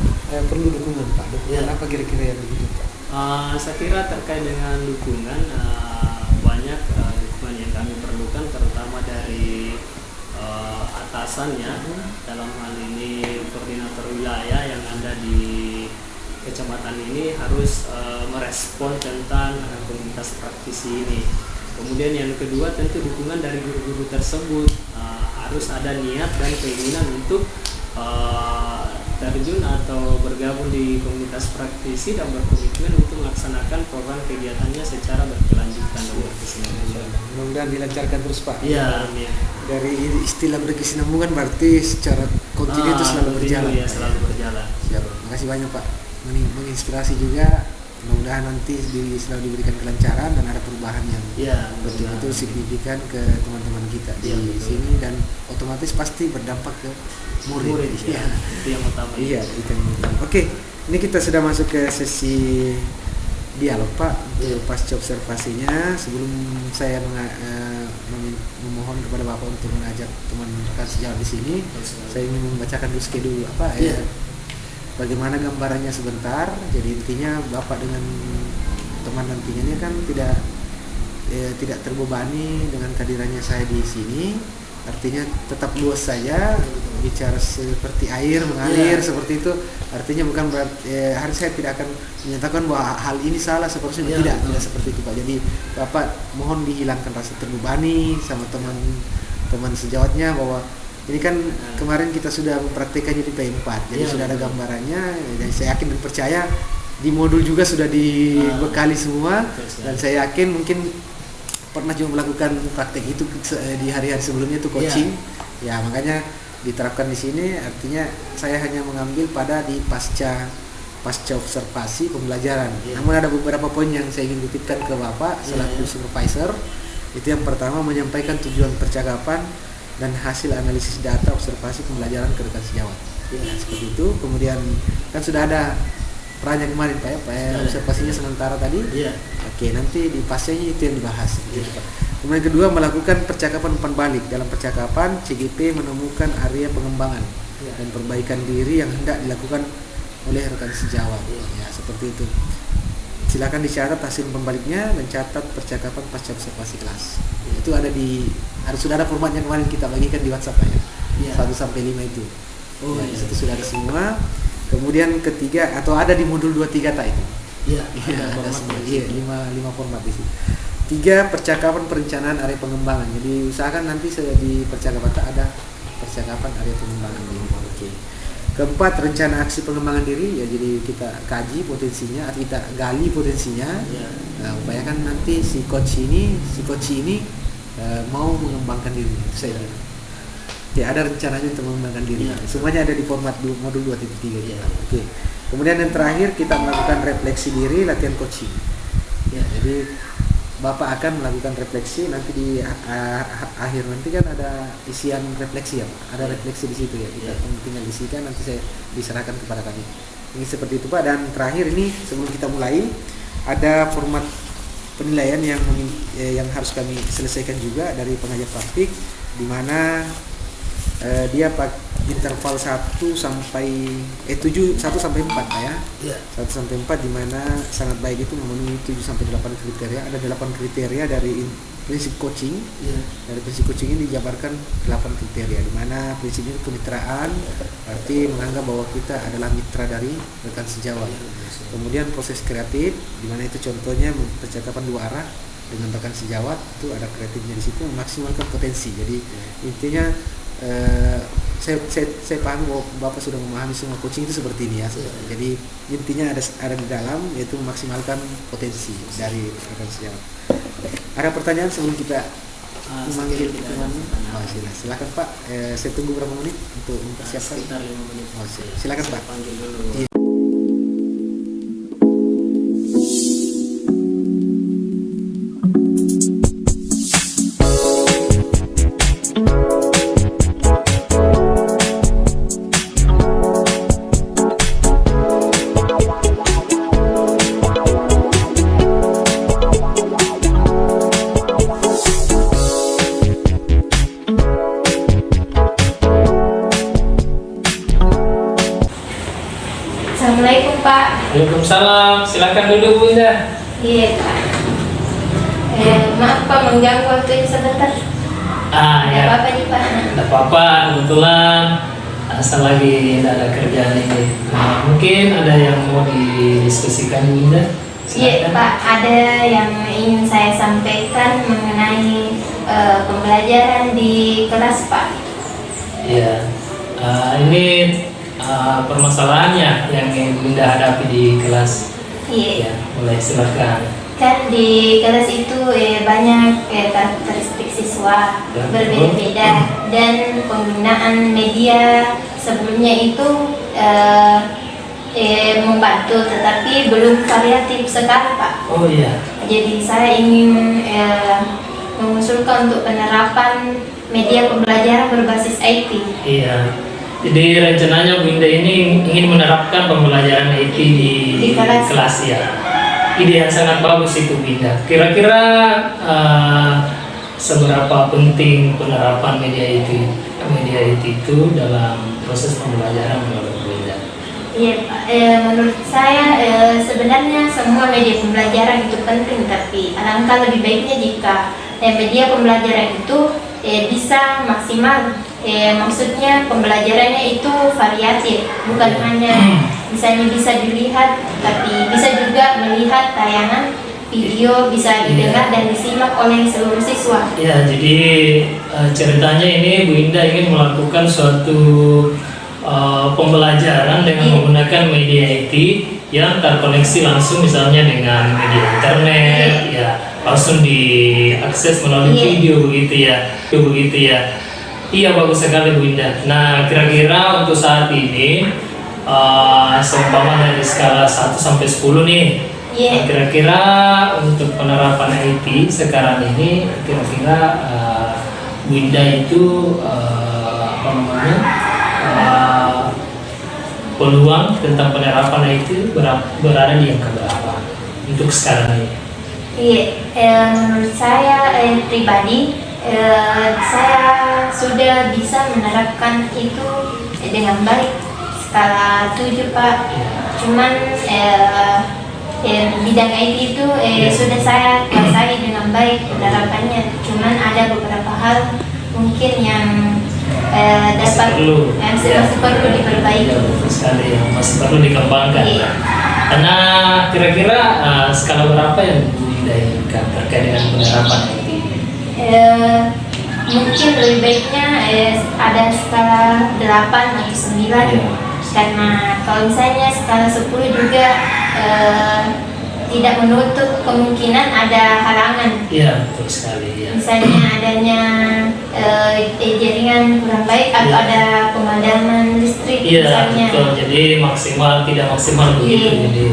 S1: perlu dukungan, Pak. Dukungan apa kira-kira yang dibutuhkan?
S2: Saya kira terkait dengan dukungan, banyak dukungan yang kami perlukan, terutama dari atasannya, dalam hal ini koordinator wilayah yang ada di kecamatan ini harus merespon tentang komunitas praktisi ini. Kemudian yang kedua, tentu dukungan dari guru-guru tersebut, harus ada niat dan keinginan untuk terjun atau bergabung di komunitas praktisi dan berkomitmen untuk melaksanakan program kegiatannya secara berkelanjutan dan berkesinambungan.
S1: Mudah-mudahan dilancarkan terus, Pak.
S2: Iya, amin.
S1: Dari istilah berkesinambungan berarti secara kontinu itu selalu berjalan.
S2: Iya, selalu berjalan.
S1: Siap. Makasih banyak, Pak. Menginspirasi juga. Mudah-mudahan nanti selalu diberikan kelancaran dan ada perubahan yang betul-betul signifikan ke teman-teman kita di sini, dan otomatis pasti berdampak ke murid.
S2: Ya. Itu yang utama.
S1: Iya, itu yang utama. Oke, ini kita sudah masuk ke sesi dialog, Pak, untuk pasca observasinya. Sebelum saya memohon kepada Bapak untuk mengajak teman rekan sejawat di sini, saya ingin membacakan dulu apa ya. Bagaimana gambarannya sebentar. Jadi intinya Bapak dengan teman nantinya ini kan tidak terbebani dengan kehadirannya saya di sini. Artinya tetap luas saja, bicara seperti air mengalir seperti itu. Artinya bukan berarti hari saya tidak akan menyatakan bahwa hal ini salah seperti itu, tidak seperti itu, Pak. Jadi Bapak mohon dihilangkan rasa terbebani sama teman sejawatnya, bahwa ini kan kemarin kita sudah mempraktikkannya di P4, jadi sudah ada gambarannya, dan saya yakin dan percaya di modul juga sudah dibekali semua, dan saya yakin mungkin pernah juga melakukan praktek itu di hari-hari sebelumnya itu coaching, ya makanya diterapkan di sini. Artinya saya hanya mengambil pada di pasca observasi pembelajaran. Namun ada beberapa poin yang saya ingin titipkan ke Bapak selaku supervisor. Itu yang pertama, menyampaikan tujuan percakapan dan hasil analisis data observasi pembelajaran ke rekan sejawat. Seperti itu. Kemudian kan sudah ada perannya kemarin, Pak, observasinya sementara tadi. Oke, nanti di pasnya itu yang dibahas. Kemudian kedua, melakukan percakapan umpan balik. Dalam percakapan, CGP menemukan area pengembangan dan perbaikan diri yang hendak dilakukan oleh rekan sejawat. Ya, seperti itu. Silakan dicatat hasil pembaliknya dan catat percakapan pasca observasi kelas. Itu ada sudah ada formatnya kemarin kita bagikan di WhatsApp, ya. 1 sampai 5 itu. Itu sudah ada semua. Kemudian ketiga, atau ada di modul 23 itu. Ada semua. 5 format di situ. 3, percakapan perencanaan area pengembangan. Jadi usahakan nanti di percakapan ada percakapan area pengembangan. Oke. Keempat, rencana aksi pengembangan diri, ya, jadi kita kaji potensinya atau kita gali potensinya. Nah, upayakan nanti si coach ini mau mengembangkan diri. Saya ya, ada rencananya untuk mengembangkan diri. Semuanya ada di format modul 2.3. Oke. Kemudian yang terakhir, kita melakukan refleksi diri, latihan coaching. Jadi Bapak akan melakukan refleksi nanti di akhir nanti kan ada isian refleksi, ya, Pak. Ada refleksi di situ, ya. Kita tinggal isikan, nanti saya diserahkan kepada kami. Ini seperti itu, Pak. Dan terakhir ini sebelum kita mulai ada format penilaian yang harus kami selesaikan juga dari pengajar praktik, di mana dia interval 1 sampai 4 Pak ya.
S3: Iya.
S1: 1 sampai 4 di mana sangat baik itu memenuhi 7 sampai 8 kriteria. Ada 8 kriteria dari prinsip coaching.
S3: Iya.
S1: Dari prinsip coaching ini dijabarkan 8 kriteria di mana prinsipnya kemitraan, arti menganggap bahwa kita adalah mitra dari rekan sejawat. Kemudian proses kreatif di mana itu contohnya percakapan dua arah dengan rekan sejawat, itu ada kreatifnya di situ, memaksimalkan potensi. Jadi intinya saya paham bahwa Bapak sudah memahami semua coaching itu seperti ini ya. Jadi intinya ada di dalam, yaitu memaksimalkan potensi dari rekan sejawat. Ada pertanyaan sebelum kita memanggil temannya? Silakan Pak. Saya tunggu berapa menit untuk mempersiapkan?
S2: Sekitar 5 menit.
S1: Silakan Pak.
S2: Panggil dulu.
S4: Assalamualaikum Pak.
S3: Waalaikumsalam. Silakan duduk Bu Indah.
S4: Iya Pak. Maaf Pak mengganggu waktunya sebentar.
S3: Ya.
S4: Apa-apa nih Pak?
S3: Tidak apa-apa, kebetulan asal lagi tidak ada kerjaan ini. Mungkin ada yang mau didiskusikan Bu Indah?
S4: Iya Pak, ada yang ingin saya sampaikan mengenai pembelajaran di kelas Pak.
S3: Iya. Ini permasalahannya yang Bu Indah hadapi di kelas.
S4: Iya.
S3: Ya, mulai silakan.
S4: Kan di kelas itu banyak karakteristik siswa
S3: Ya,
S4: berbeda-beda dan penggunaan media sebelumnya itu membantu tetapi belum variatif sekali Pak.
S3: Oh iya.
S4: Jadi saya ingin mengusulkan untuk penerapan media pembelajaran berbasis IT.
S3: Iya. Jadi rencananya Bu Indah ini ingin menerapkan pembelajaran IT di kelas ya. Ide yang sangat bagus itu Bu Indah. Kira-kira seberapa penting penerapan media IT itu dalam proses pembelajaran menurut Bu Indah?
S4: Iya Pak, menurut saya sebenarnya semua media pembelajaran itu penting, tapi alangkah lebih baiknya jika media pembelajaran itu bisa maksimal. Maksudnya pembelajarannya itu variatif, bukan hanya misalnya bisa dilihat, tapi bisa juga melihat tayangan video, bisa didengar dan disimak oleh seluruh siswa.
S3: Ya, jadi ceritanya ini Bu Indah ingin melakukan suatu pembelajaran dengan menggunakan media IT yang terkoneksi langsung misalnya dengan media internet, ya langsung diakses melalui video begitu ya. Iya, bagus sekali Bu Indah. Nah, kira-kira untuk saat ini seumpama dari skala 1 sampai 10 nih. Nah, kira-kira untuk penerapan IT sekarang ini kira-kira Bu Indah itu peluang tentang penerapan IT berada di angka berapa untuk sekarang ini?
S4: Iya, menurut saya pribadi saya sudah bisa menerapkan itu dengan baik skala 7 Pak. Cuman bidang IT itu sudah saya kuasai dengan baik penerapannya. Cuman ada beberapa hal mungkin yang masih perlu diperbaiki.
S3: Ya, betul sekali ya, masih perlu dikembangkan.
S4: Iya.
S3: Karena kira-kira skala berapa yang Bu Indah inginkan terkait dengan penerapan IT?
S4: Mungkin lebih baiknya ada skala 8 atau 9 karena kalau misalnya skala 10 juga tidak menutup kemungkinan ada halangan.
S3: Iya, betul sekali ya.
S4: Misalnya adanya jaringan kurang baik atau ada pemadaman listrik misalnya.
S3: Betul. Jadi maksimal tidak maksimal begitu. Jadi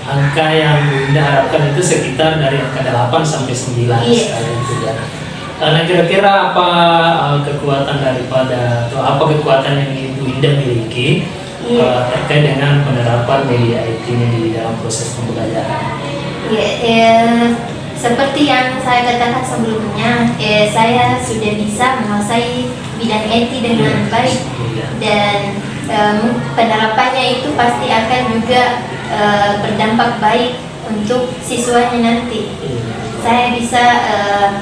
S3: angka yang Bu Indah harapkan itu sekitar dari angka 8 sampai 9 sekali itu ya. Nah, kira-kira apa kekuatan daripada atau apa kekuatan yang Bu Indah miliki terkait dengan penerapan media IT ini di dalam proses pembelajaran?
S4: Seperti yang saya katakan sebelumnya, saya sudah bisa menguasai bidang IT dengan baik. dan penerapannya itu pasti akan juga berdampak baik untuk siswanya nanti. Saya bisa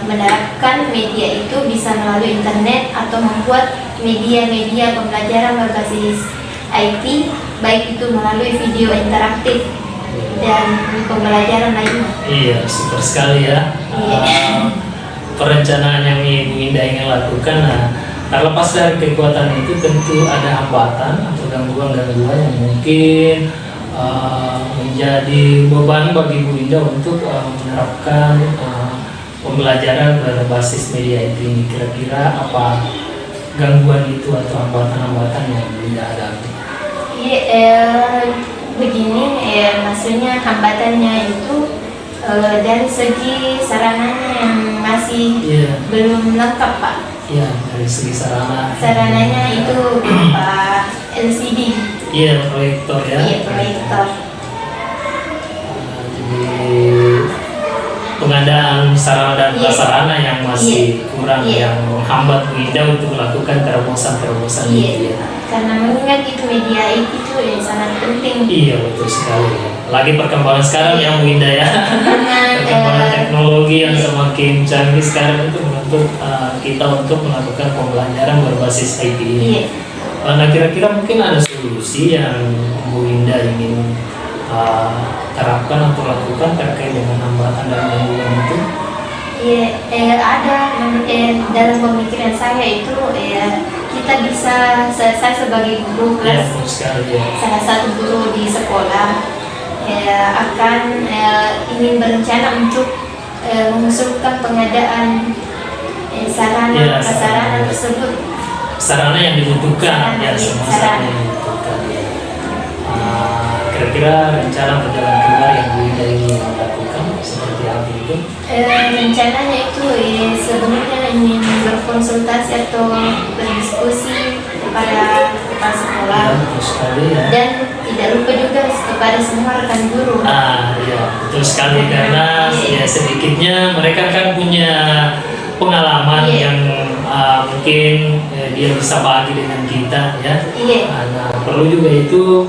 S4: menerapkan media itu bisa melalui internet atau membuat media-media pembelajaran berbasis IT, baik itu melalui video interaktif dan pembelajaran lainnya.
S3: Iya, super sekali ya. Perencanaan yang Ibu Indah ingin lakukan, terlepas dari kekuatan itu tentu ada hambatan atau gangguan-gangguan yang mungkin menjadi beban bagi Ibu Indah untuk menerapkan pembelajaran berbasis media ini. Kira-kira apa gangguan itu atau hambatan-hambatan yang Ibu Indah hadapi?
S4: Begini, maksudnya hambatannya itu dari segi sarananya yang masih belum lengkap, Pak.
S3: Iya, dari segi
S4: sarananya itu berupa LCD.
S3: Iya, proyektor ya.
S4: Iya, proyektor.
S3: Jadi pengadaan sarana dan prasarana yang masih kurang, yang menghambat Bu Indah untuk melakukan terobosan-terobosan itu ya.
S4: Karena mengingat itu media itu sangat penting.
S3: Iya, betul sekali. Lagi perkembangan sekarang yang Bu Indah ya. Perkembangan teknologi yang semakin canggih sekarang itu menuntut kita untuk melakukan pembelajaran berbasis IT ini. Nah, kira-kira mungkin ada solusi yang Bu Indah ingin terapkan atau lakukan terkait dengan hambatan dan gangguan itu?
S4: Ada. Dalam pemikiran saya itu kita bisa, saya sebagai guru kelas, salah satu guru di sekolah akan ingin berencana untuk mengusulkan pengadaan sarana prasarana tersebut.
S3: Sarana yang dibutuhkan semua sarana yang dibutuhkan. Kira-kira rencana perjalanan keluar yang Bu Indah ingin lakukan seperti apa itu?
S4: Rencananya itu sebenarnya ingin berkonsultasi atau berdiskusi kepada kepala sekolah, dan tidak lupa juga kepada semua rekan guru.
S3: Iya, betul sekali, karena ya sedikitnya mereka kan punya pengalaman yang mungkin dia bisa bagi dengan kita ya. Nah, perlu juga itu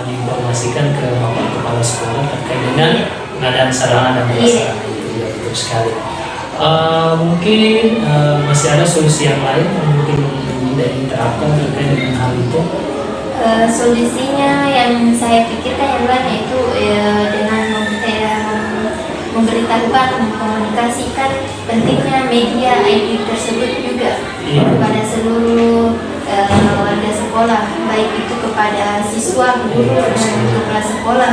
S3: diinformasikan ke Bapak Kepala Sekolah terkait dengan pengadaan sarana dan prasarana itu ya, betul sekali. Mungkin masih ada solusi yang lain yang mungkin tidak diterapkan terkait dengan hal itu?
S4: Solusinya yang saya pikirkan yang lain itu dengan memberitahukan, mengkomunikasikan pentingnya media IT tersebut juga kepada seluruh warga sekolah, baik itu kepada siswa, guru, dan kepala sekolah.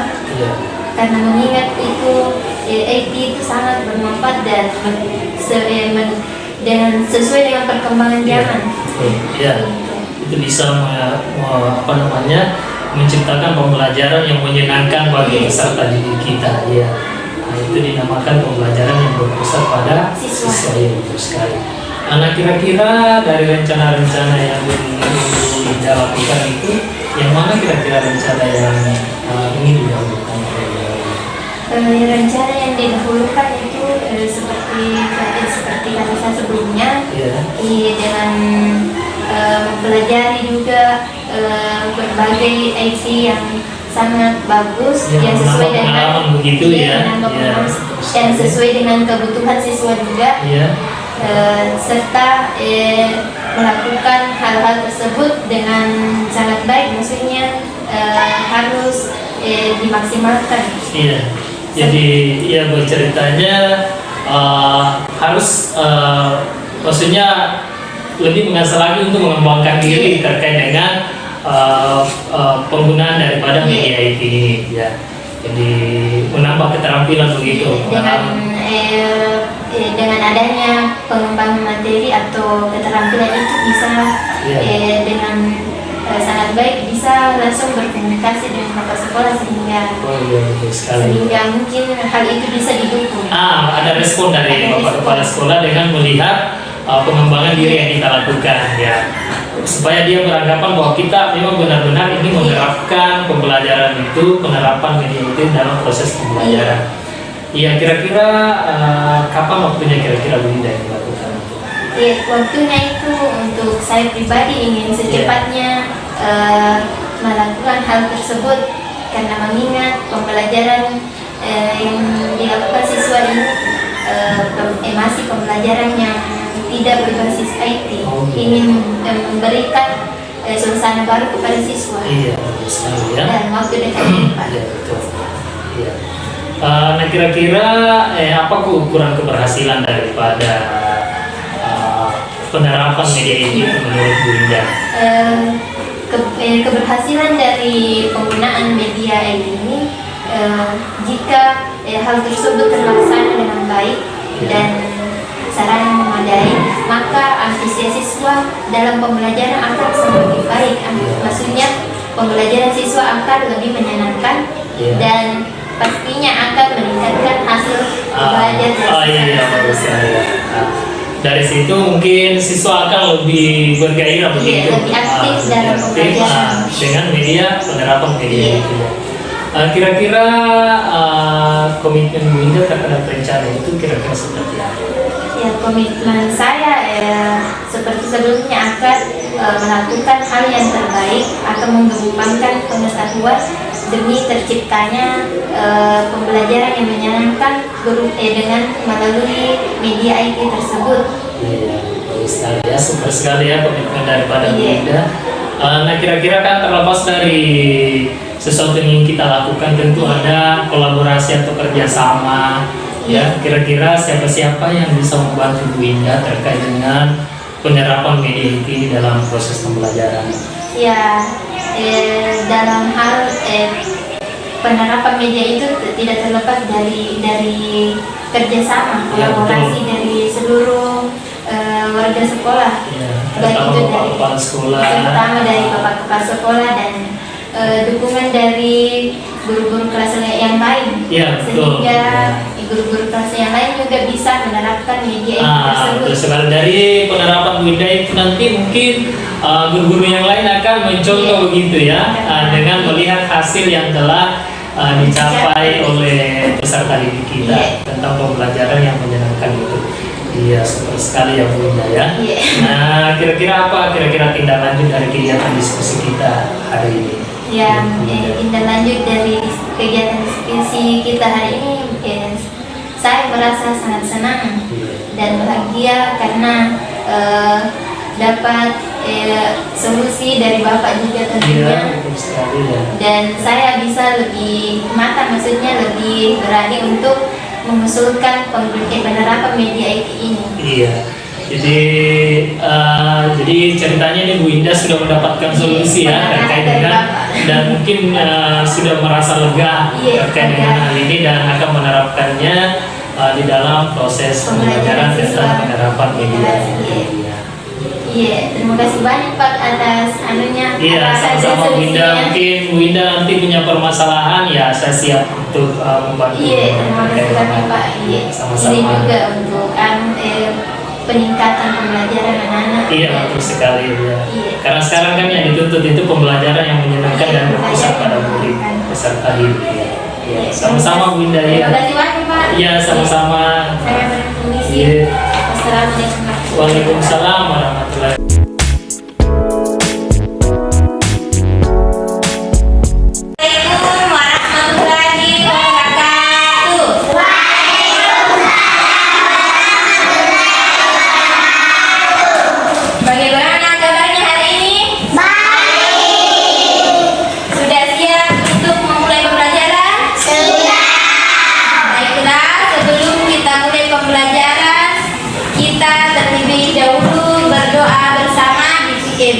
S4: Karena mengingat itu IT itu sangat bermanfaat dan sesuai dengan perkembangan zaman.
S3: Itu bisa menciptakan pembelajaran yang menyenangkan bagi peserta didik kita ya. Nah, itu dinamakan pembelajaran yang berpusat pada siswa ya, betul sekali. Nah, kira-kira dari rencana-rencana yang Ibu Indah lakukan itu, yang mana kira-kira rencana yang ingin didahulukan?
S4: Rencana yang didahulukan itu seperti kata saya sebelumnya, dengan mempelajari juga berbagai IT yang sangat bagus, yang sesuai dengan yang sesuai dengan kebutuhan siswa juga, serta melakukan hal-hal tersebut dengan sangat baik, maksudnya harus dimaksimalkan.
S3: Jadi ya berceritanya harus maksudnya lebih mengasah lagi untuk mengembangkan diri terkait dengan penggunaan daripada media IT ini ya. Jadi menambah keterampilan begitu.
S4: Dengan adanya pengembangan materi atau keterampilan itu bisa dengan sangat baik bisa langsung berkomunikasi dengan kepala sekolah sehingga mungkin hal itu bisa didukung.
S3: Ada respon dari Bapak Kepala Sekolah dengan melihat pengembangan diri yang kita lakukan ya, supaya dia beranggapan bahwa kita memang benar-benar ini menerapkan pembelajaran itu, penerapan media itu dalam proses pembelajaran. Iya, kira-kira kapan waktunya kira-kira Bu Indah yang dilakukan itu?
S4: waktunya itu untuk saya pribadi ingin secepatnya melakukan hal tersebut, karena mengingat pembelajaran yang dilakukan siswa ini masih pembelajaran yang tidak berbasis IT, ingin memberikan suasana baru kepada siswa.
S3: Iya, betul sekali ya.
S4: Dan waktu dekat ini, Pak.
S3: Iya, betul. Iya. Nah, kira-kira apa ukuran keberhasilan daripada penerapan media ini menurut Bu Indah?
S4: Keberhasilan dari penggunaan media ini jika hal tersebut terlaksana dengan baik dan sarana memadai, maka antusias siswa dalam pembelajaran akan semakin baik. Maksudnya pembelajaran siswa akan lebih menyenangkan dan pastinya akan meningkatkan hasil belajar.
S3: Iya, bagus sekali ya. Dari situ mungkin siswa akan lebih bergairah begitu,
S4: lebih aktif dalam pembelajaran
S3: dengan media, penerapan media itu. Kira-kira komitmen Bu Indah terhadap rencana itu kira-kira seperti apa?
S4: Ya, komitmen saya seperti sebelumnya akan melakukan hal yang terbaik, akan mengembangkan pengetahuan demi terciptanya pembelajaran yang menyenangkan dengan melalui media IT tersebut.
S3: Iya, bagus sekali ya, super sekali ya komitmen daripada Bu Indah. Nah, kira-kira kan terlepas dari sesuatu yang kita lakukan, tentu ada kolaborasi atau kerjasama. Ya, kira-kira siapa-siapa yang bisa membantu Bu Indah terkait dengan penerapan media IT dalam proses pembelajaran?
S4: Ya, dalam hal penerapan media itu tidak terlepas dari kerjasama, kolaborasi dari seluruh warga sekolah, baik itu dari terutama dari bapak kepala sekolah dan dukungan dari guru-guru kelas yang lain, sehingga guru-guru kelas yang lain juga bisa menerapkan media tersebut.
S3: Betul sekali. Dari penerapan Bu Indah itu nanti mungkin guru-guru yang lain akan mencontoh begitu ya, dengan melihat hasil yang telah dicapai oleh peserta didik kita tentang pembelajaran yang menyenangkan itu. Iya, super sekali ya Bu Indah ya. Nah, kira-kira apa kira-kira tindak lanjut dari kegiatan diskusi kita hari ini?
S4: Ya, tindak lanjut dari kegiatan diskusi kita hari ini, saya merasa sangat senang dan bahagia karena dapat solusi dari Bapak juga tentunya. Dan saya bisa lebih matang, maksudnya lebih berani untuk mengusulkan penerapan media IT ini.
S3: Iya. Jadi ceritanya nih Bu Indah sudah mendapatkan solusi ya terkait dengan dan mungkin sudah merasa lega terkait dengan hal ini dan akan menerapkannya di dalam proses pembelajaran tentang penerapan media.
S4: Iya, terima kasih banyak Pak atas anunya.
S3: Iya, sama-sama Bu Indah. Mungkin Bu Indah nanti punya permasalahan ya, saya siap untuk membantu.
S4: Iya, terima kasih banyak Pak. Iya,
S3: sama-sama.
S4: Ini juga untuk peningkatan pembelajaran anak-anak.
S3: Iya, betul sekali ya. Karena sekarang kan yang dituntut itu pembelajaran yang menyenangkan dan berpusat pada murid peserta didik. Iya, sama-sama Bu Indah ya.
S4: Terima kasih banyak Pak.
S3: Iya, sama-sama.
S4: Saya berpermisi.
S3: Iya.
S4: Wassalamualaikum.
S3: Waalaikumsalam warahmatullahi wabarakatuh.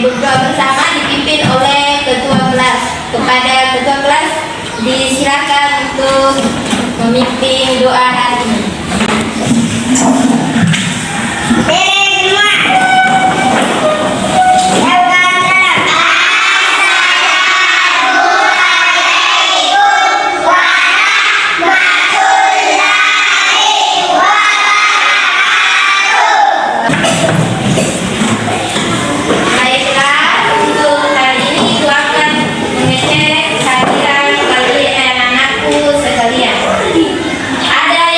S4: Berdoa bersama dipimpin oleh ketua kelas. Kepada ketua kelas disilakan untuk memimpin doa hari ini. Ada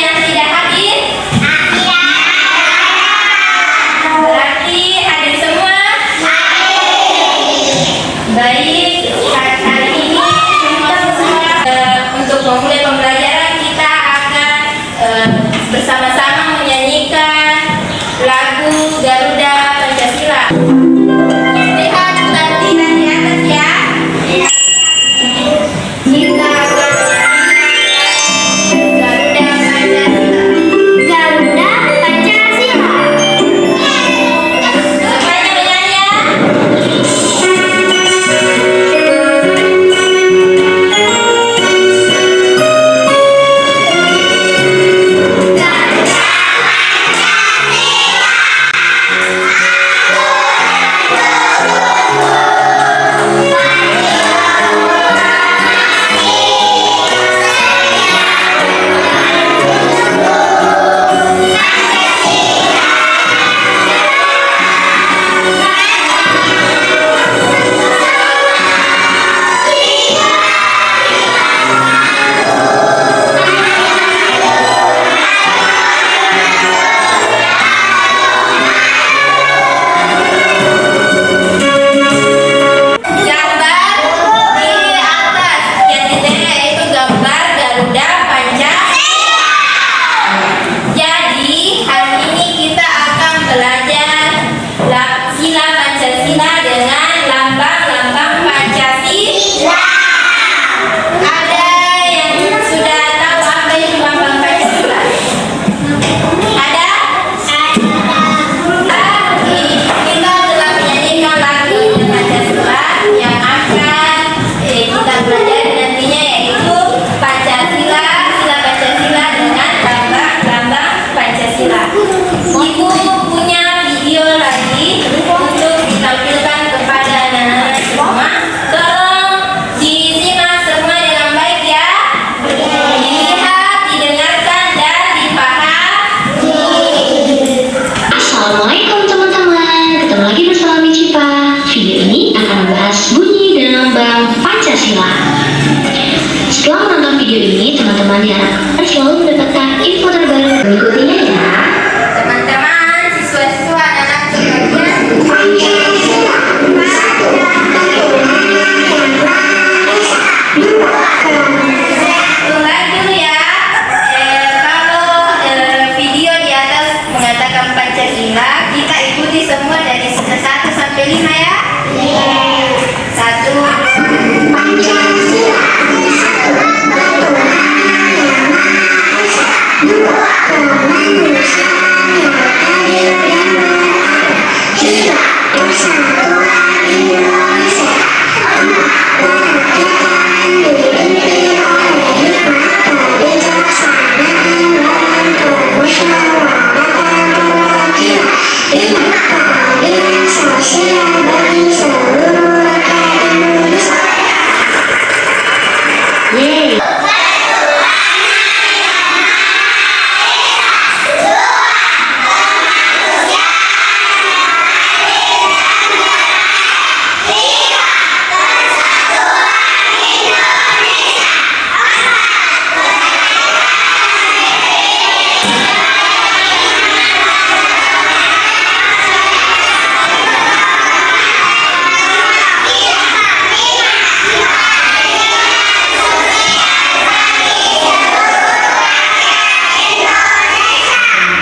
S5: Yeay.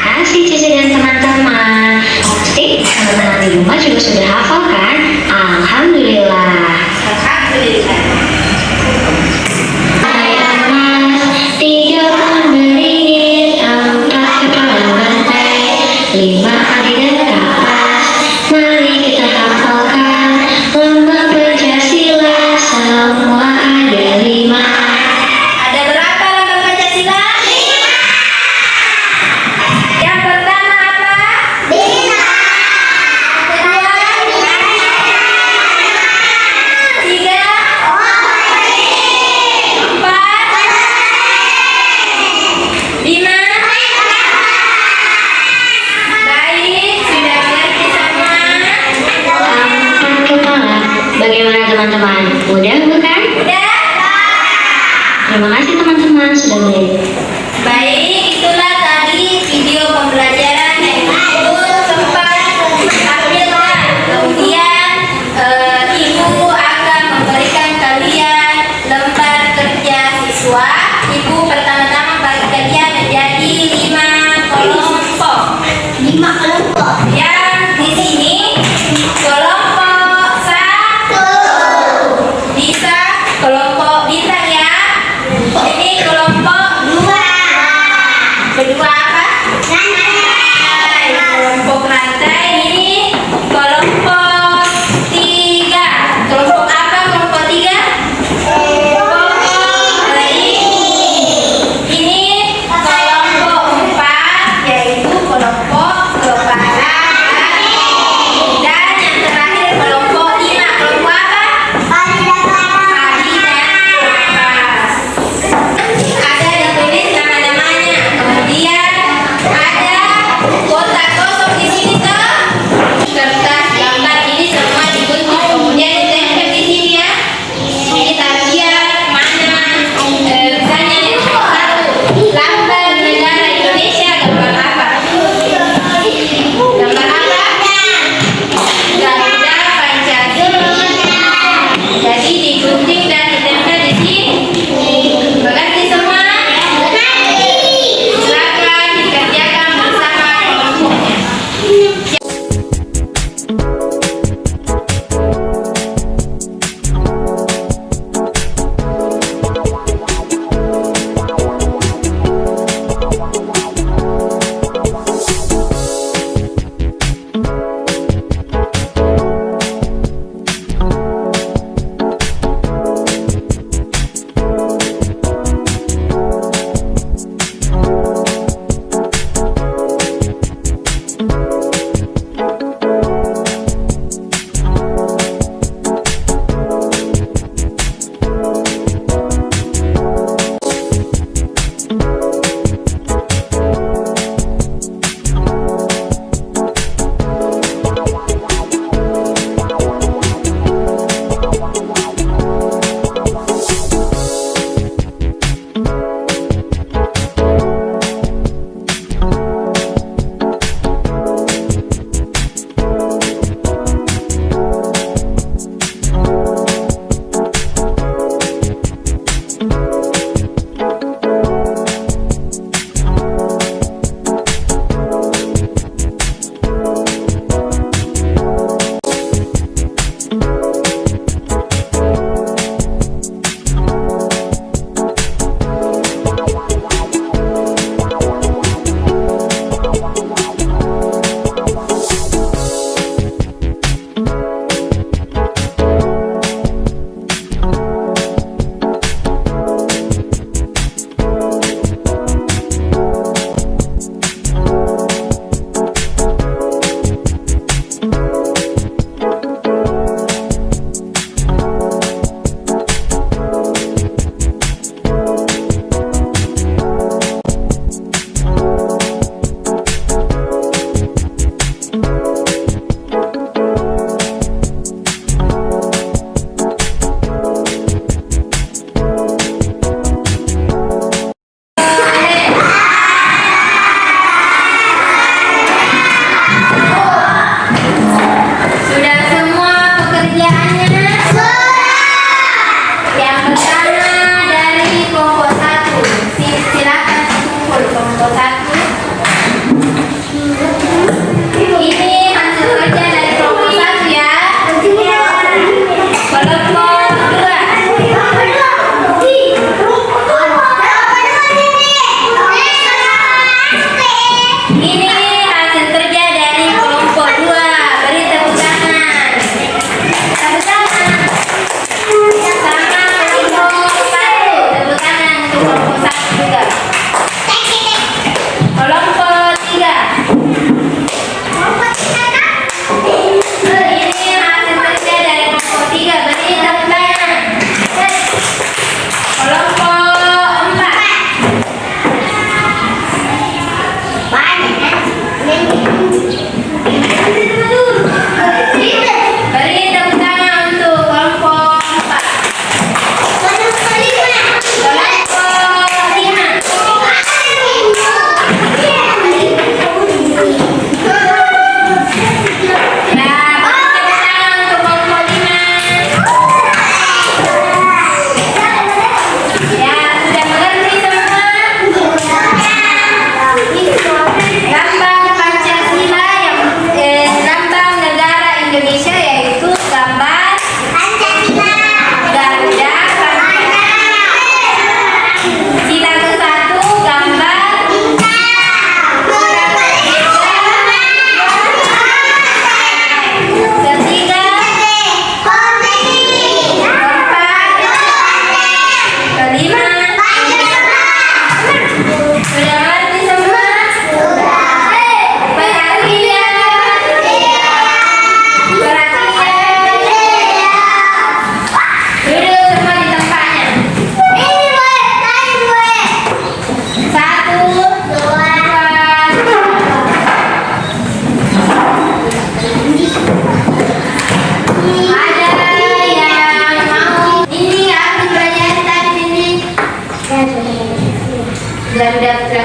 S5: Kasih Cici dan teman-teman. Pasti teman-teman di rumah juga sudah hafal kan? Alhamdulillah. Saya emas, 3 pun beringin, 4 kepala bantai, 5 kaki dan kapas. Mari kita hafalkan lembah Pancasila, semua ada 5.
S4: Ada berapa lambang Pancasila? 5. Yang pertama apa? Bina. Kedua? Tiga? Empat? 5? Baik, sudah mengerti semua?
S5: Kepala, bagaimana teman-teman? Mudah bukan?
S4: Udah?
S5: Terima kasih teman-teman sudah melihat.
S4: Baik, itulah tadi video pembelajaran yang Ibu sempat tampilkan. Kemudian Ibu akan memberikan kalian lembar kerja siswa. Ibu pertama-tama bagi kalian menjadi 5 kelompok. 5 kelompok. Yang di sini kelompok 1 bisa kelompok bintang ya. Ini kelompok 2.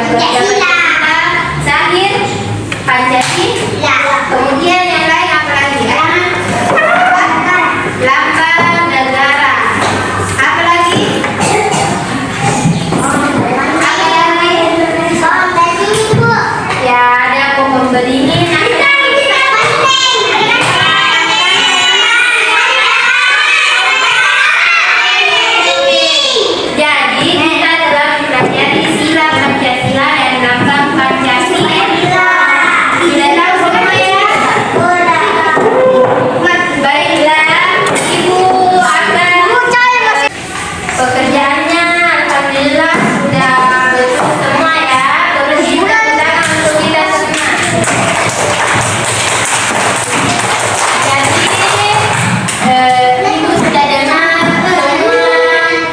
S4: Pancasila, Zahir, Pancasila. Kemudian yang lain apa lagi? Lambang negara. Apa lagi? Ya, ada pohon beringin. Jadi kita telah mempelajari sila Pancasila dan lambang Pancasila. Sudah tahu semua ya? Baiklah, Ibu akan pekerjaannya alhamdulillah sudah betul semua ya. Terus kita tangan untuk kita semua. Jadi Ibu sudah dengar semua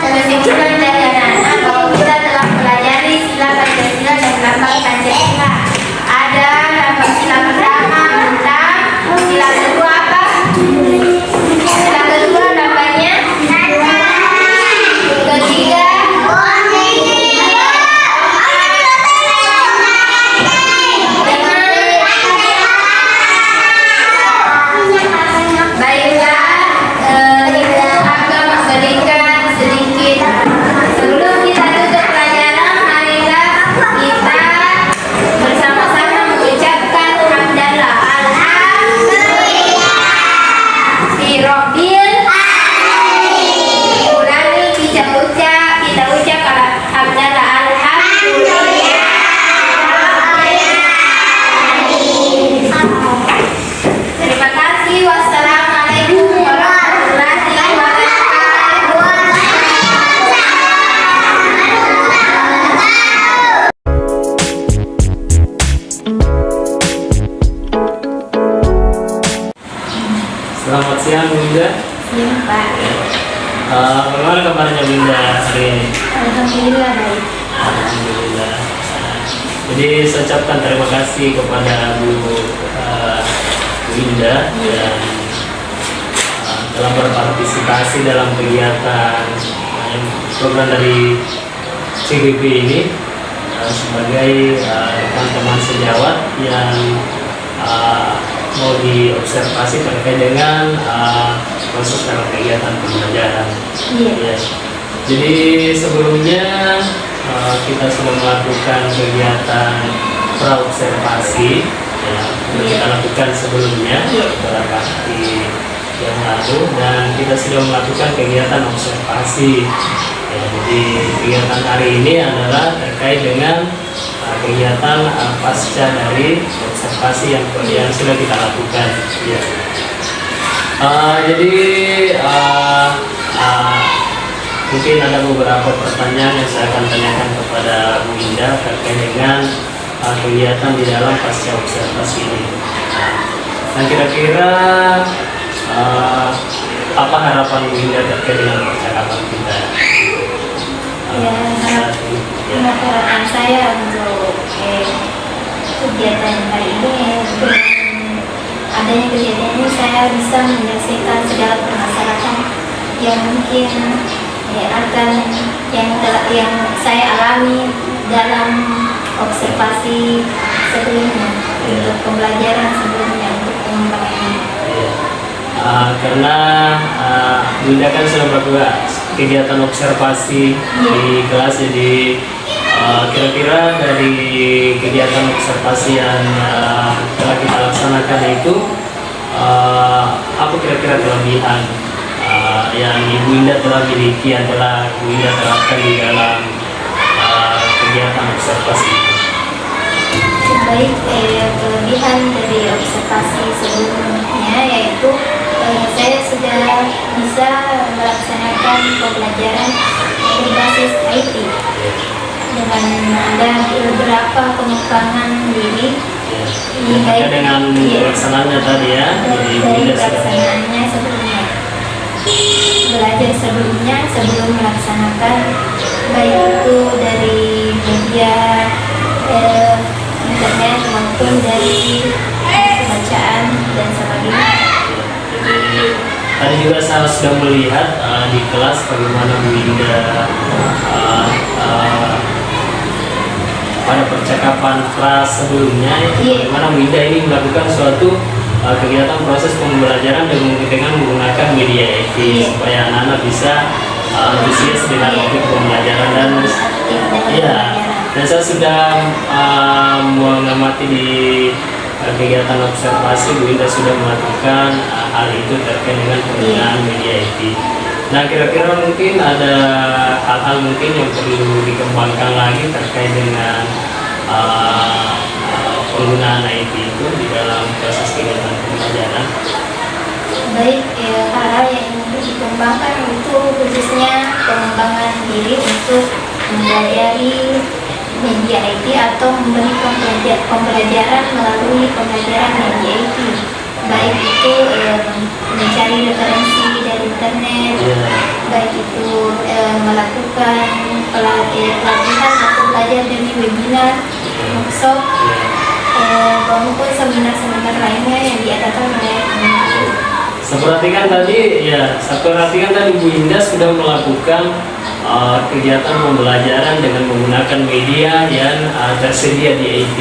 S4: kesimpulan dari anak-anak bahwa kita telah mempelajari sila Pancasila dan lambang Pancasila. Ada lambang sila pertama bintang, sila kedua apa? Sila kedua lambangnya ketiga baiklah, Ibu akan memberikan sedikit sebelum kita tutup pelajaran. Marilah kita bersama-sama mengucapkan hamdalah. Alhamdulillah Birobbil alamin. Ulangi, kita ucap hamdalah. Alhamdulillah. Terima kasih. Wassalamualaikum warahmatullahi wabarakatuh.
S3: Selamat siang Bunda.
S4: Iya, Pak.
S3: Bagaimana kabarnya Bunda hari ini?
S4: Alhamdulillah baik.
S3: Alhamdulillah. Jadi saya ucapkan terima kasih kepada Bu Winda yang telah berpartisipasi dalam kegiatan program dari CGP ini sebagai teman-teman sejawat yang mau diobservasi terkait dengan proses dalam kegiatan pembelajaran.
S4: Iya.
S3: Ya. Jadi sebelumnya kita sudah melakukan kegiatan praobservasi ya, yang kita lakukan sebelumnya beberapa hari yang lalu, dan kita sudah melakukan kegiatan observasi. Ya, jadi kegiatan hari ini adalah terkait dengan kegiatan pasca dari observasi yang sudah kita lakukan. Ya. Jadi mungkin ada beberapa pertanyaan yang saya akan tanyakan kepada Bu Indah terkait dengan kegiatan di dalam pasca observasi ini. Nah, kira-kira apa harapan Bu Indah terkait dengan percakapan kita?
S4: Harapan saya untuk kegiatan hari ini, dengan adanya kegiatan ini saya bisa menyelesaikan segala permasalahan yang mungkin yang saya alami dalam observasi sebelumnya, untuk pembelajaran sebelumnya, untuk pengembangan.
S3: Karena Bunda kan sudah melakukan kegiatan observasi di kelas, jadi kira-kira dari kegiatan observasi yang telah kita laksanakan itu apa kira-kira kelebihan yang Ibu Indah telah miliki, yang telah Ibu Indah terapkan di dalam kegiatan observasi itu?
S4: Baik, kelebihan dari observasi sebelumnya yaitu saya sudah bisa melaksanakan pembelajaran berbasis IT dengan ada beberapa pengembangan diri.
S3: Baik dengan pelaksanaannya tadi ya,
S4: dari pelaksanaannya sebelumnya, belajar sebelumnya sebelum melaksanakan, baik itu dari media internet maupun dari bacaan dan sebagainya.
S3: Tadi juga saya sudah melihat di kelas bagaimana Bu Indah pada
S2: percakapan kelas sebelumnya, bagaimana Bu Indah ini melakukan suatu kegiatan proses pembelajaran dengan menggunakan media IT supaya anak-anak bisa antusias dengan topik pembelajaran. Dan ya, dan saya sudah mengamati di kegiatan observasi, Bu Indah sudah melakukan hal itu terkait dengan penggunaan media IT. Nah, kira-kira mungkin ada hal-hal mungkin yang perlu dikembangkan lagi terkait dengan penggunaan IT itu di dalam proses kegiatan pembelajaran.
S4: Baik, hal-hal yang ingin dikembangkan itu khususnya pengembangan diri untuk mempelajari media IT atau memberi pembelajaran melalui pembelajaran media IT. Baik itu mencari referensi dari internet, baik itu melakukan pelatihan atau belajar dari webinar, workshop, maupun seminar-seminar lainnya yang diadakan oleh Kemenlu.
S2: Saya perhatikan tadi Bu Indah sudah melakukan kegiatan pembelajaran dengan menggunakan media yang tersedia di IT.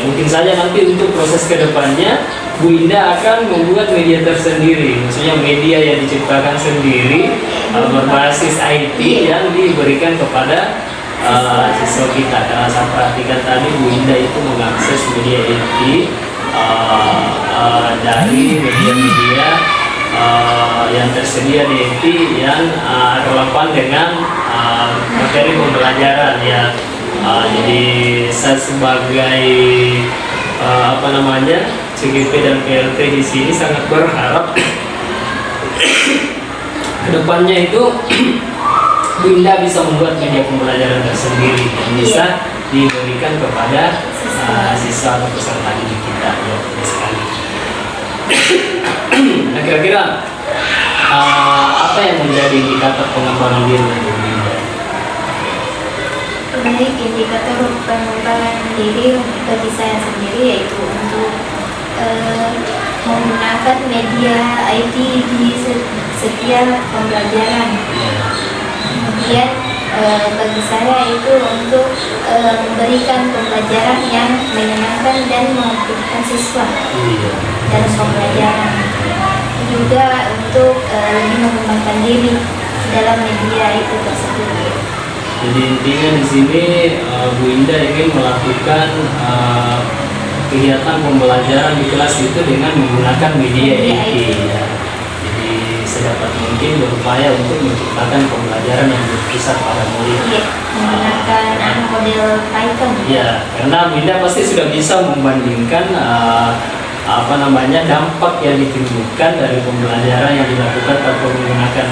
S2: Mungkin saja nanti untuk proses kedepannya Bu Indah akan membuat media tersendiri, maksudnya media yang diciptakan sendiri berbasis IT yang diberikan kepada siswa kita. Karena saya perhatikan tadi Bu Indah itu mengakses media IT dari media-media yang tersedia di IT yang relevan dengan materi pembelajaran ya. Jadi saya sebagai CGP dan PLT di sini sangat berharap kedepannya itu Bu Indah bisa membuat media pembelajaran tersendiri yang bisa diberikan kepada siswa atau peserta didik kita ya sekali. Nah, kira-kira apa yang menjadi indikator pengembangan diri dari Bu Indah?
S4: Baik, indikator pengembangan diri bagi saya sendiri yaitu untuk menggunakan media IT di setiap pembelajaran. Kemudian bagi saya itu untuk memberikan pembelajaran yang menyenangkan dan mengaktifkan siswa dalam pembelajaran. Juga untuk lebih mengembangkan diri dalam media itu tersebut.
S2: Jadi intinya di sini Bu Indah ingin melakukan kegiatan pembelajaran di kelas itu dengan menggunakan media IT. Ya. Jadi sedapat mungkin berupaya untuk menciptakan pembelajaran yang berpusat pada murid.
S4: Menggunakan model Python.
S2: Ya, karena Bu Indah pasti sudah bisa membandingkan dampak yang ditimbulkan dari pembelajaran yang dilakukan tanpa menggunakan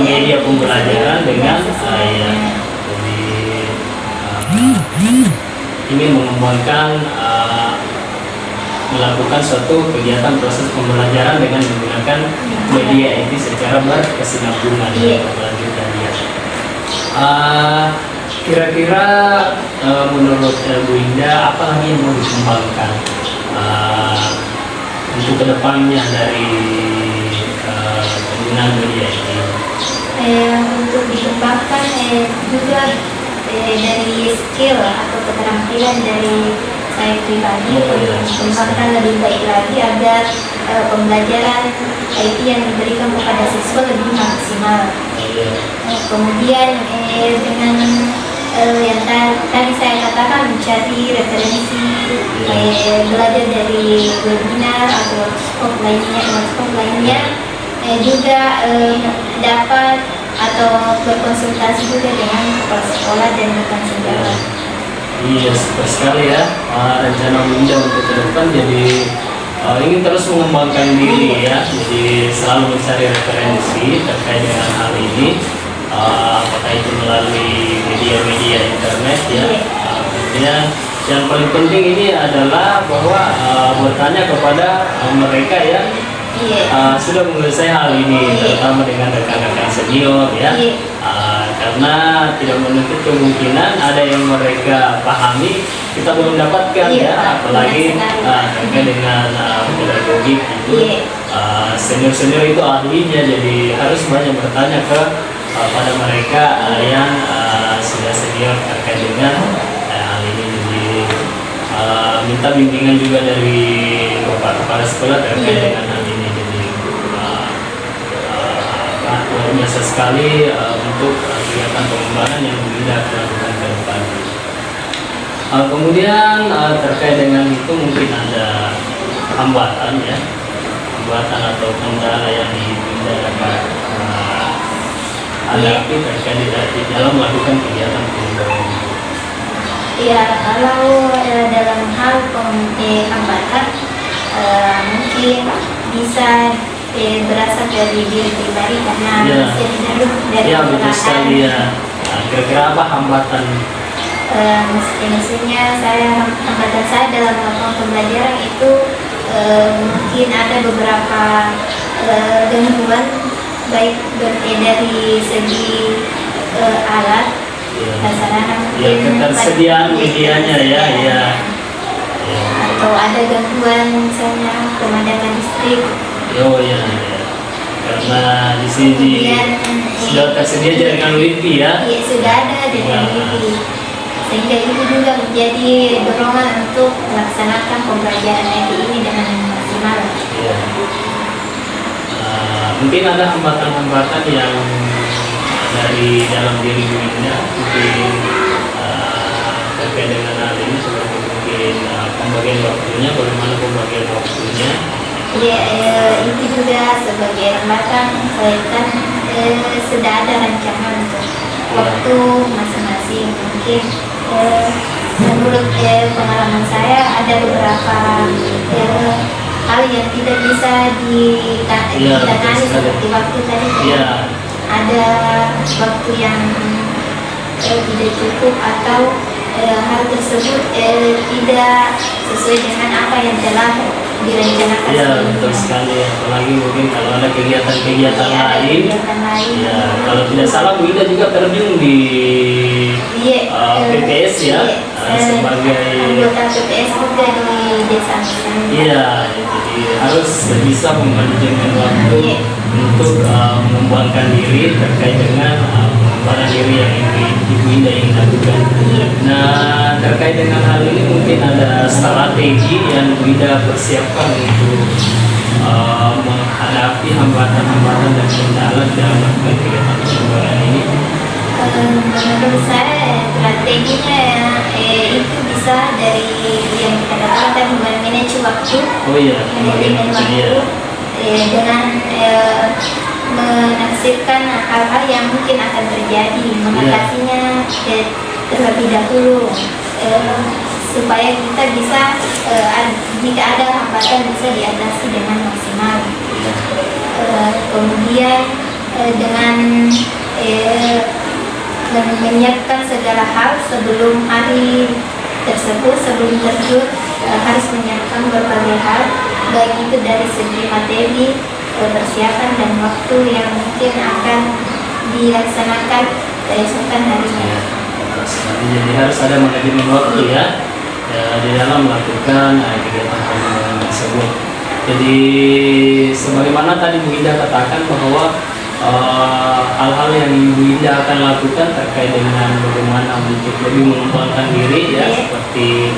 S2: media pembelajaran dengan ingin mengembangkan melakukan suatu kegiatan proses pembelajaran dengan menggunakan media IT secara berkesinambungan berkelanjutan ya. Kira-kira menurut Bu Indah apa lagi yang mau dikembangkan untuk kedepannya dari penggunaan media ini?
S4: Untuk dikembangkan juga dari skill atau keterampilan dari saya pribadi untuk dikembangkan lebih baik lagi agar pembelajaran IT yang diberikan kepada siswa lebih maksimal. Kemudian dengan yang tadi saya katakan mencari referensi, belajar dari webinar atau workshop lainnya, juga dapat atau berkonsultasi juga dengan kepala sekolah dan rekan sejawat.
S2: Iya, super sekali ya. Rencana Bu Indah untuk ke depan jadi ingin terus mengembangkan diri ya, jadi selalu mencari referensi terkait dengan hal ini, apakah itu melalui media-media internet ya. Kemudian yang paling penting ini adalah bahwa bertanya kepada mereka yang sudah menguasai hal ini, terutama dengan rekan-rekan senior ya. Karena tidak menutup kemungkinan ada yang mereka pahami kita belum dapatkan ya, apalagi terkait dengan pedagogik itu senior-senior itu ahlinya, jadi harus banyak bertanya pada mereka yang sudah senior terkait dengan hal ini. Jadi
S3: minta bimbingan juga dari Bapak Kepala Sekolah terkait dengan hal ini. Jadi luar biasa sekali untuk kegiatan pengembangan yang tidak dilakukan ke depan. Kemudian terkait dengan itu mungkin ada hambatan ya, hambatan atau kendala yang dapat hadapi terkait di dalam melakukan kegiatan pengembangan.
S4: Ya, kalau dalam hal hambatan mungkin bisa berasal dari diri pribadi karena bisa didahului dari
S3: betul sekali ya. Kira-kira apa hambatan?
S4: Maksudnya hambatan saya dalam melakukan pembelajaran itu mungkin ada beberapa gangguan baik dari segi alat, sarana mungkin
S3: ketersediaan medianya ya.
S4: Atau ada gangguan misalnya pemandangan listrik.
S3: Karena di sini sudah tersedia jaringan wifi ya.
S4: Iya, sudah ada jaringan wifi. Sehingga itu juga menjadi dorongan untuk melaksanakan pembelajaran IT ini dengan maksimal.
S3: Mungkin ada hambatan-hambatan yang dari dalam diri Winda mungkin terkait dengan hal ini seperti mungkin pembagian waktunya, bagaimana pembagian waktunya.
S4: Ya, itu juga sebagai hambatan kan sudah ada rancangan untuk waktu masing-masing. Mungkin menurut pengalaman saya ada beberapa hal yang tidak bisa ditangani seperti waktu tadi. Ada waktu yang tidak cukup atau hal tersebut tidak sesuai dengan apa yang telah direncanakan.
S3: Betul sekali. Apalagi mungkin kalau ada kegiatan-kegiatan lain. Kalau tidak salah Winda juga terjun di PPS ya, sebagai
S4: anggota PPS juga di desa.
S3: Jadi harus bisa memanfaatkan waktu untuk mengembangkan diri terkait dengan pengembangan diri yang Ibu Winda ingin lakukan. Nah, terkait dengan hal ini mungkin ada strategi yang Ibu Winda persiapkan untuk menghadapi hambatan-hambatan dan kendala dalam melakukan kegiatan pengembangan ini.
S4: Menurut saya strateginya itu bisa dari yang kita dapatkan memanage waktu. Manajemen waktu dengan menaksirkan hal-hal yang mungkin akan terjadi, mengatasinya terlebih dahulu supaya kita bisa jika ada hambatan bisa diatasi dengan maksimal. Kemudian dengan menyiapkan segala hal sebelum hari tersebut, sebelum terjun harus menyiapkan berbagai hal, baik itu dari segi materi, persiapan dan waktu yang mungkin akan dilaksanakan keesokan harinya.
S3: Jadi harus ada manajemen waktu ya di dalam melakukan kegiatan pengembangan tersebut. Jadi sebagaimana tadi Bu Ida katakan bahwa hal-hal yang Ibu Ida akan lakukan terkait dengan bagaimana untuk lebih mengembangkan diri ya, seperti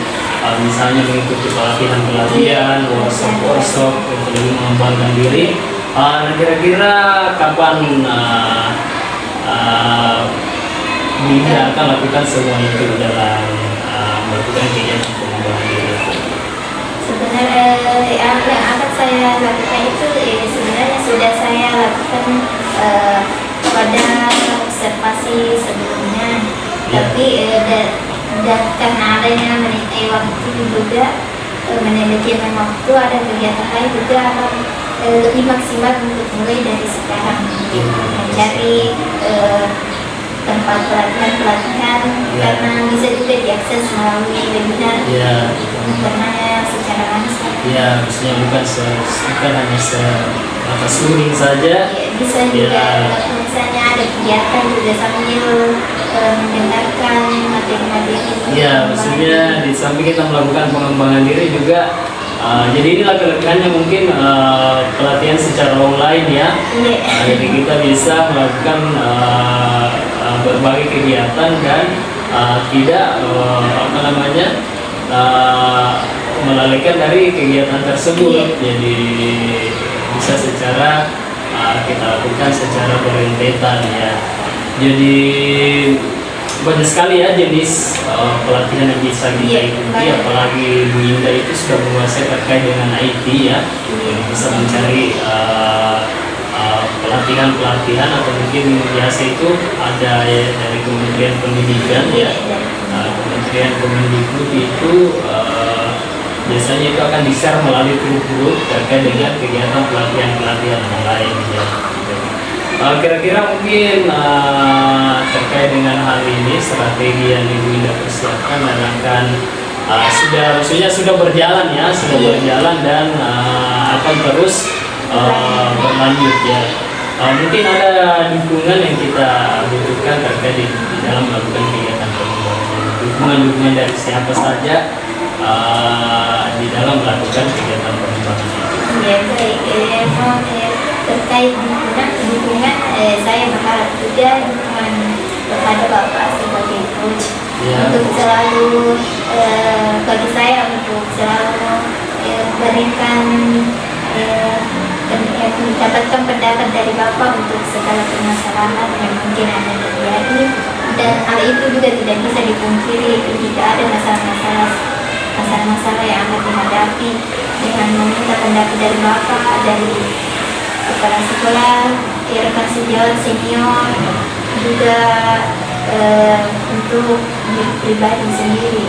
S3: misalnya mengikuti pelatihan-pelatihan, workshop untuk lebih mengembangkan diri. Kira-kira kapan Bu Ida akan lakukan semua itu dalam melakukan kegiatan pengembangan diri?
S4: Sebenarnya yang akan saya lakukan itu sebenarnya sudah saya lakukan pada observasi sebelumnya, tapi dan karena adanya waktu juga manajemen waktu, ada kegiatan lain juga akan lebih maksimal untuk mulai dari sekarang mencari tempat pelatihan karena bisa juga diakses melalui webinar, karena secara langsung.
S3: Maksudnya bukan hanya sebatas luring saja.
S4: Bisa juga misalnya ada kegiatan juga sambil mendengarkan materi-materi.
S3: Maksudnya di samping kita melakukan pengembangan diri juga. Jadi ini laki-lakinya mungkin pelatihan secara online ya. Jadi kita bisa melakukan berbagai kegiatan dan tidak
S2: melalaikan dari kegiatan tersebut. Jadi bisa secara kita lakukan secara berentetan ya. Jadi banyak sekali ya jenis pelatihan yang bisa kita ikuti, apalagi Bu Indah itu sudah menguasai terkait dengan IT ya. Bisa mencari pelatihan atau mungkin biasa itu ada ya, dari Kementerian Pendidikan ya. Kementerian Kemendikbud itu biasanya itu akan di-share melalui grup-grup terkait dengan kegiatan pelatihan yang lain ya. Kira-kira mungkin terkait dengan hal ini strategi yang Ibu Indah persiapkan akan sudah berjalan ya, berjalan dan akan terus berlanjut ya. Mungkin ada dukungan yang kita butuhkan terkait di dalam melakukan kegiatan pengembangan. Dukungan dari siapa saja di dalam melakukan kegiatan pengembangan itu.
S4: Ya, baik. Terkait dukungan, saya berharap juga dukungan kepada Bapak sebagai coach untuk selalu bagi saya untuk selalu memberikan mendapatkan pendapat dari Bapak untuk segala permasalahan yang mungkin ada terjadi, dan hal itu juga tidak bisa dipungkiri jika ada masalah yang akan dihadapi dengan meminta pendapat dari Bapak, dari kepala sekolah, rekan sejawat senior, juga untuk pribadi sendiri.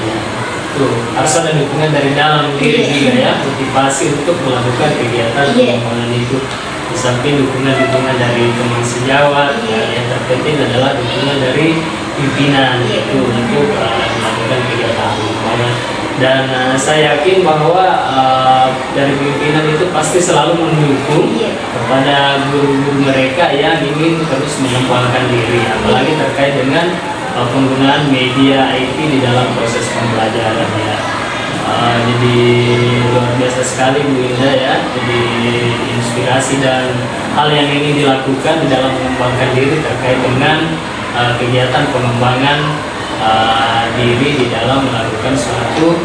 S2: Harus ada dukungan dari dalam diri juga ya, motivasi untuk melakukan kegiatan pengembangan itu. Di samping dukungan dari teman sejawat, yang terpenting adalah dukungan dari pimpinan itu untuk melakukan kegiatan pengembangan. Dan saya yakin bahwa dari pimpinan itu pasti selalu mendukung kepada guru-guru mereka yang ingin terus mengembangkan diri, apalagi terkait dengan penggunaan media IT di dalam proses pembelajaran ya. Jadi luar biasa sekali Bu Indah ya. Jadi inspirasi dan hal yang ingin dilakukan di dalam mengembangkan diri terkait dengan kegiatan pengembangan diri di dalam melakukan suatu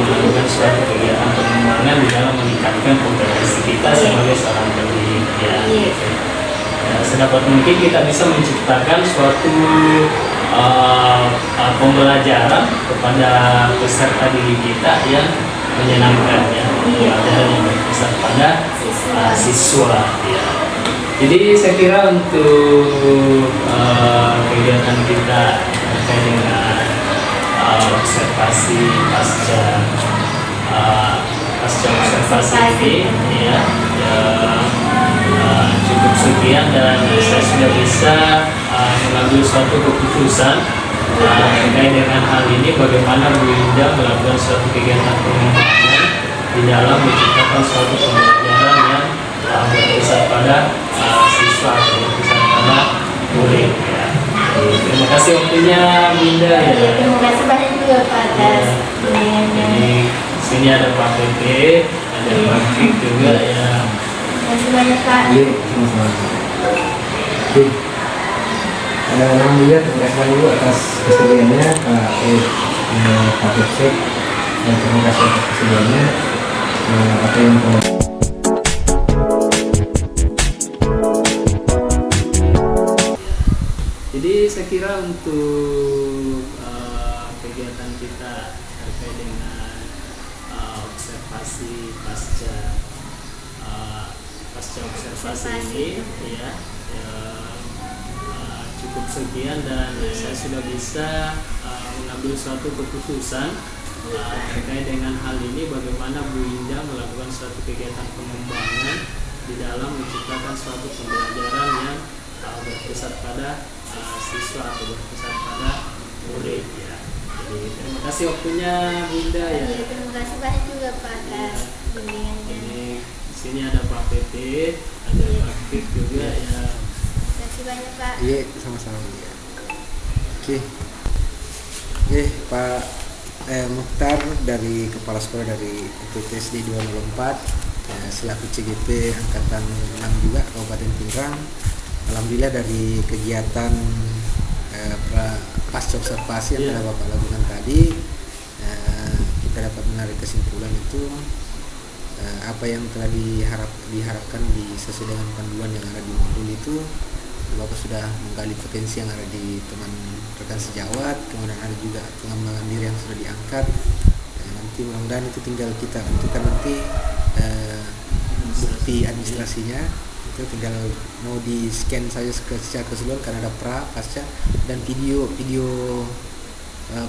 S2: melakukan suatu kegiatan pengembangan di dalam meningkatkan kompetensi kita sebagai seorang pendidik ya. Sedapat mungkin kita bisa menciptakan suatu pembelajaran kepada peserta didik kita yang menyenangkan ya, pembelajaran yang berpusat pada siswa ya. Jadi saya kira untuk kegiatan kita terkait dengan observasi pasca observasi ini ya, cukup sekian, dan saya sudah bisa mengambil suatu keputusan terkait dengan hal ini, bagaimana Bu Indah melakukan suatu kegiatan pengembangan di dalam menciptakan suatu pembelajaran yang berpusat pada siswa atau berpusat pada murid ya. Terima kasih waktunya Bu Indah ya.
S4: Terima kasih banyak juga Pak atas
S2: Jadi sini ada Pak PP, ada Pak Fik juga ya.
S4: Terima kasih banyak Pak.
S1: Iya, sama-sama. Oke. Alhamdulillah, terima kasih dulu atas kesediaannya Pak Joseph, dan terima kasih atas kesediaannya apa yang
S2: Jadi saya kira untuk kegiatan kita terkait dengan observasi pasca observasi ini ya, cukup sekian, dan saya sudah bisa mengambil suatu keputusan terkait dengan hal ini, bagaimana Bu Indah melakukan suatu kegiatan pengembangan di dalam menciptakan suatu pembelajaran yang berpusat pada siswa atau berpusat pada murid ya. Jadi terima kasih waktunya Bu Indah ya.
S4: Terima kasih banyak juga Pak atas bimbingannya.
S2: Jadi di sini ada Pak PP, ada Pak Fik juga ya.
S4: Terima kasih banyak Pak.
S1: Iya, sama-sama ya. Oke. Pak Mukhtar dari Kepala Sekolah dari PTSD 204 selaku CGP Angkatan 6 juga Kabupaten Pindrang. Alhamdulillah dari kegiatan pasca observasi yang telah Bapak lakukan tadi, tadi kita dapat menarik kesimpulan itu apa yang telah diharapkan sesuai dengan panduan yang ada di modul itu, Bapak sudah menggali potensi yang ada di teman rekan sejawat, kemudian ada juga pengembangan diri yang sudah diangkat. Nanti mudah-mudahan itu tinggal kita tentukan nanti bukti administrasinya, itu tinggal mau di scan saja secara keseluruhan karena ada pra, pasca, dan video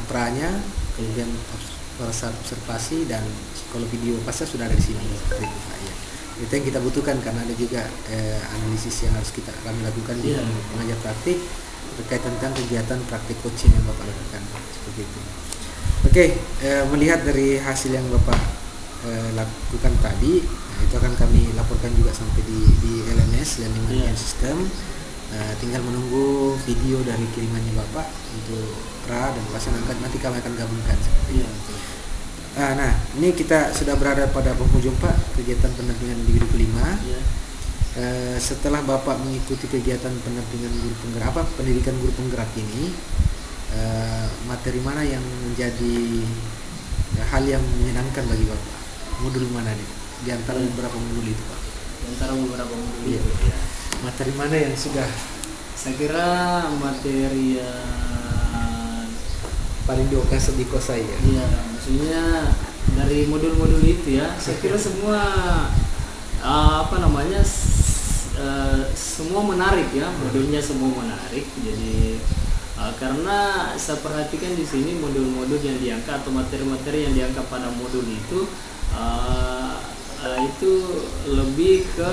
S1: pranya, kemudian observasi, dan kalau video pasca sudah ada di sini seperti itu Pak ya. Itu yang kita butuhkan karena ada juga analisis yang harus kami lakukan di pengajar praktik terkait tentang kegiatan praktik coaching yang Bapak lakukan seperti itu. Oke, melihat dari hasil yang Bapak lakukan tadi, itu akan kami laporkan juga sampai di LMS, Learning Management System. Tinggal menunggu video dari kirimannya Bapak untuk pra dan pasca, nanti kami akan gabungkan seperti itu. Nah, ini kita sudah berada pada penghujung Pak kegiatan pendampingan individu kelima. Setelah Bapak mengikuti kegiatan pendampingan guru penggerak, pendidikan guru penggerak ini, materi mana yang menjadi hal yang menyenangkan bagi Bapak? Modul mana nih? Di antara beberapa modul itu Pak?
S2: Di antara beberapa modul
S1: itu. Ya. Materi mana yang sudah?
S2: Saya kira materi yang
S1: paling dikuasai ya.
S2: Iya, maksudnya dari modul-modul itu ya, saya kira semua semua menarik ya, modulnya semua menarik. Jadi karena saya perhatikan di sini modul-modul yang diangkat atau materi-materi yang diangkat pada modul itu lebih ke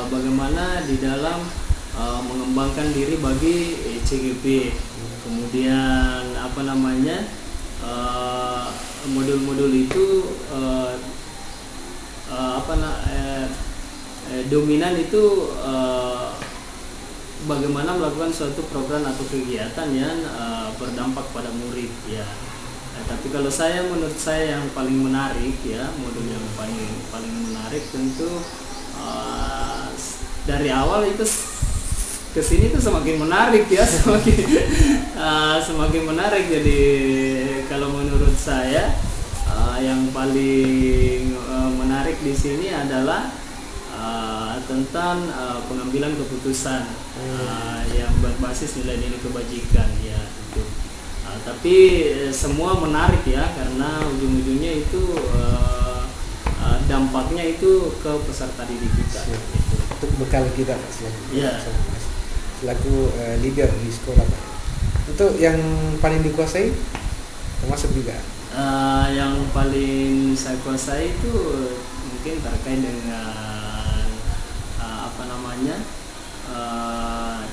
S2: bagaimana di dalam mengembangkan diri bagi CGP. Kemudian modul-modul itu dominan itu bagaimana melakukan suatu program atau kegiatan yang berdampak pada murid ya. Tapi kalau menurut saya yang paling menarik ya, modul yang paling menarik tentu dari awal itu kesini tuh semakin menarik ya, semakin menarik. Jadi kalau menurut saya yang paling menarik di sini adalah tentang pengambilan keputusan yang berbasis nilai-nilai kebajikan ya itu. Tapi semua menarik ya, karena ujung-ujungnya itu dampaknya itu ke peserta didik kita.
S1: Untuk bekal kita selaku leader di sekolah Pak. Untuk yang paling dikuasai termasuk juga.
S2: Yang paling saya kuasai itu mungkin terkait dengan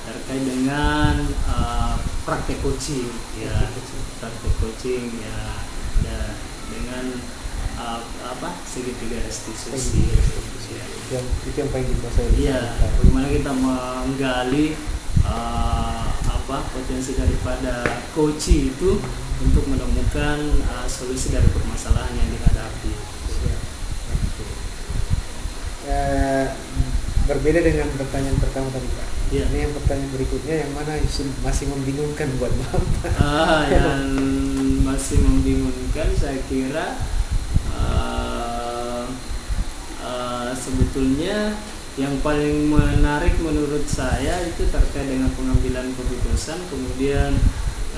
S2: terkait dengan praktek coaching ya, praktek coaching ya, dengan segitiga restitusi
S1: itu yang paling dikuasai.
S2: Iya, bagaimana kita menggali potensi daripada coaching itu untuk menemukan solusi dari permasalahan yang dihadapi.
S1: Berbeda dengan pertanyaan pertama tadi Pak.
S2: Ya.
S1: Ini yang pertanyaan berikutnya yang mana masih membingungkan buat Bapak?
S2: Yang masih membingungkan saya kira sebetulnya yang paling menarik menurut saya itu terkait dengan pengambilan keputusan. Kemudian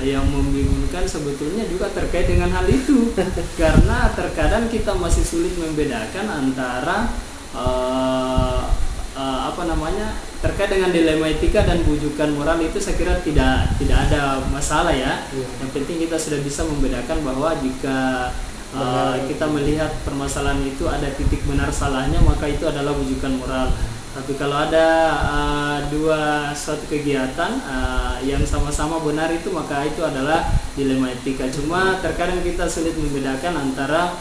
S2: yang membingungkan sebetulnya juga terkait dengan hal itu karena terkadang kita masih sulit membedakan antara terkait dengan dilema etika dan bujukan moral. Itu saya kira tidak ada masalah ya. Yang penting kita sudah bisa membedakan bahwa jika kita melihat permasalahan itu ada titik benar salahnya, maka itu adalah bujukan moral. Tapi kalau ada suatu kegiatan yang sama-sama benar itu, maka itu adalah dilema etika. Cuma terkadang kita sulit membedakan antara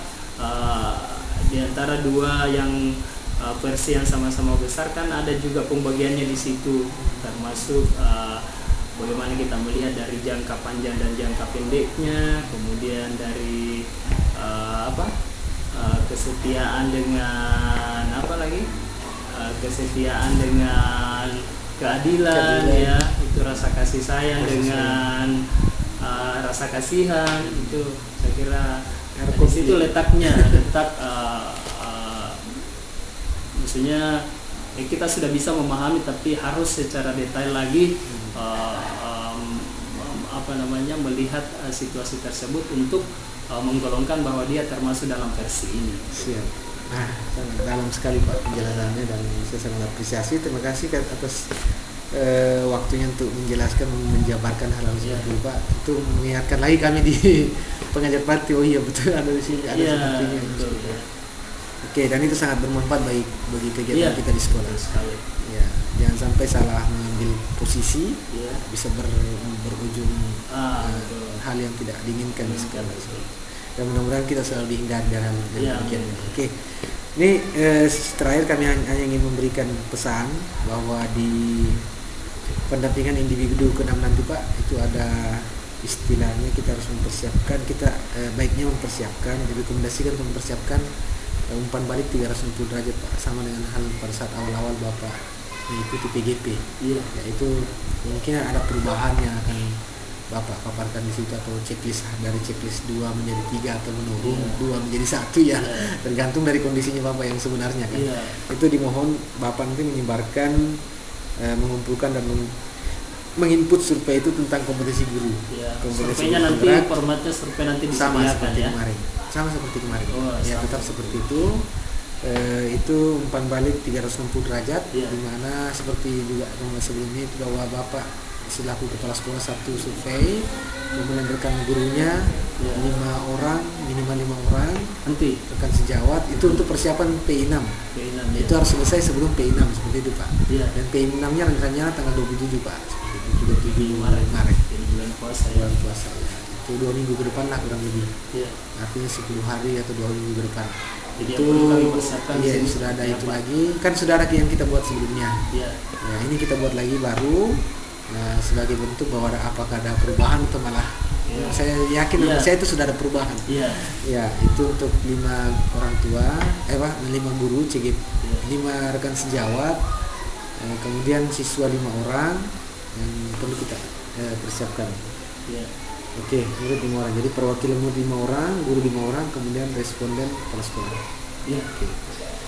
S2: di antara dua yang versi yang sama-sama besar, kan ada juga pembagiannya di situ, termasuk bagaimana kita melihat dari jangka panjang dan jangka pendeknya, kemudian dari kesetiaan dengan kesetiaan dengan keadilan ya, itu rasa kasih sayang dengan rasa kasihan itu saya kira
S1: Harus
S2: di situ letaknya maksudnya kita sudah bisa memahami tapi harus secara detail lagi melihat situasi tersebut untuk menggolongkan bahwa dia termasuk dalam versi ini.
S1: Siap. Nah, sangat dalam sekali Pak penjelasannya dan saya sangat apresiasi. Terima kasih atas waktunya untuk menjelaskan, menjabarkan hal-hal seperti itu Pak. Itu mengingatkan lagi kami di pengajar parti. Oh iya betul, ada di sini, ada sepertinya.
S2: Betul, ya.
S1: Oke, dan itu sangat bermanfaat bagi kegiatan kita di sekolah.
S2: Sekali.
S1: Ya, jangan sampai salah mengambil posisi, bisa berujung hal yang tidak diinginkan di sekolah. Dan mudah-mudahan kita selalu dihindari dari hal yang demikian. Oke, ini terakhir kami hanya ingin memberikan pesan bahwa di pendampingan individu ke-6 nanti Pak, itu ada istilahnya kita harus mempersiapkan, kita baiknya mempersiapkan, direkomendasikan untuk mempersiapkan umpan balik 360 derajat Pak, sama dengan hal pada saat awal-awal Bapak mengikuti PGP. Yaitu mungkin ada perubahan yang akan Bapak paparkan di situ, atau checklist dari checklist 2 menjadi 3 atau menurun 2 menjadi 1 ya. Tergantung dari kondisinya Bapak yang sebenarnya kan. Itu dimohon Bapak nanti menyebarkan, mengumpulkan dan menginput survei itu tentang kompetisi guru.
S2: Surveinya nanti formatnya survei nanti
S1: sama
S2: disediakan
S1: seperti
S2: ya.
S1: kemarin. Sama seperti kemarin.
S2: Sama
S1: tetap seperti itu. Itu umpan balik 360 derajat, di mana seperti juga sebelumnya itu bahwa Bapak selaku kepala sekolah satu survei, kemudian rekan gurunya 5 orang, minimal 5 orang,
S2: nanti
S1: rekan sejawat itu untuk persiapan PI6. Itu harus selesai sebelum PI6 seperti itu Pak. Dan PI6-nya rencananya tanggal 27 Pak. Seperti itu 27 Maret.
S2: Jadi bulan puasa
S1: ya. Itu 2 minggu ke depan lah kurang lebih. Artinya 10 hari atau 2 minggu ke depan.
S2: Jadi
S1: itu sudah ada itu lagi. Kan sudah ada yang kita buat sebelumnya. Ya, ini kita buat lagi baru. Sebagai bentuk bahwa apakah ada perubahan atau malah saya yakin saya itu sudah ada perubahan. Ya, itu untuk 5 orang tua, 5 guru CGP, 5 rekan sejawat, kemudian siswa 5 orang yang perlu kita persiapkan. Oke, murid 5 orang. Jadi perwakilan murid 5 orang, guru 5 orang, kemudian responden kepala sekolah. Oke.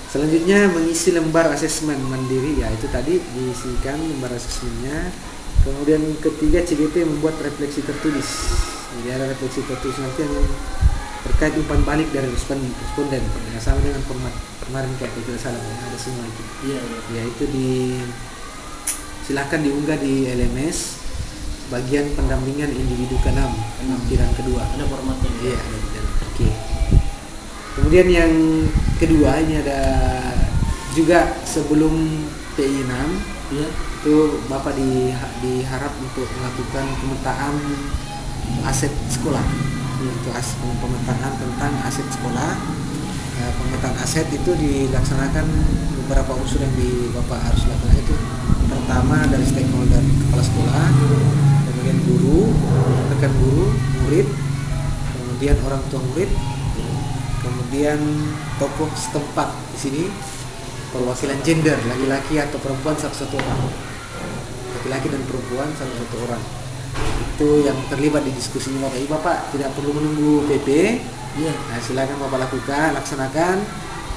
S1: Selanjutnya mengisi lembar asesmen mandiri, ya itu tadi diisikan lembar asesmennya. Kemudian ketiga CGP membuat refleksi tertulis. Jadi ada refleksi tertulis nanti yang terkait umpan balik dari responden. Ya, sama dengan format kemarin kayak tidak salah, ada semua itu. Ya itu silahkan diunggah di LMS bagian pendampingan individu ke-6 lampiran kedua. Ada formatnya. Iya, ada di dalam. Oke. Kemudian yang kedua ini ada juga sebelum PI6 itu Bapak diharap untuk melakukan pemetaan aset sekolah. Itu pemetaan tentang aset sekolah. Pemetaan aset itu dilaksanakan beberapa unsur yang Bapak harus lakukan, itu pertama dari stakeholder kepala sekolah, kemudian guru, rekan guru, murid, kemudian orang tua murid, kemudian tokoh setempat. Di sini perwakilan gender, laki-laki atau perempuan satu orang, laki-laki dan perempuan satu orang. Itu yang terlibat di diskusinya Bapak. Bapak tidak perlu menunggu PP. Nah, silakan Bapak laksanakan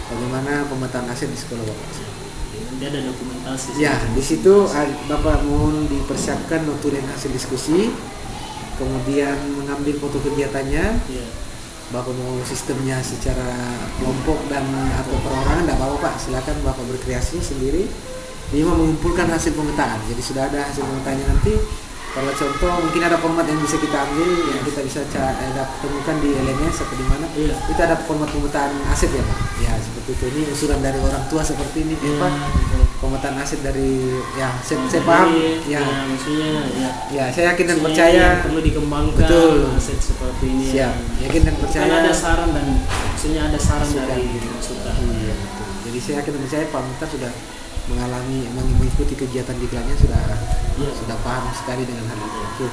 S1: bagaimana pemetaan aset di sekolah Bapak.
S2: Nanti ada dokumentasi.
S1: Ya, di situ Bapak mohon dipersiapkan notulen hasil diskusi, kemudian mengambil foto kegiatannya. Bapak mau sistemnya secara kelompok dan atau perorangan, tidak apa-apa Pak, silakan Bapak berkreasi sendiri. Ini mengumpulkan hasil pemetaan. Jadi sudah ada hasil pemetaannya nanti. Kalau contoh mungkin ada format yang bisa kita ambil, yang kita bisa temukan di LMS atau di mana. Itu ada format pemetaan aset ya Pak. Ya seperti itu. Ini usulan dari orang tua seperti ini Pak. Pemetaan aset dari saya paham. Saya yakin dan percaya
S2: perlu dikembangkan.
S1: Betul.
S2: Aset seperti ini.
S1: Siap. Yakin dan percaya.
S2: Karena ada saran dan maksudnya ada saran dari masukan.
S1: Iya, betul. Jadi saya yakin dan percaya Pak Mukhtar sudah mengikuti kegiatan diklatnya, sudah paham sekali dengan hal itu. Oke.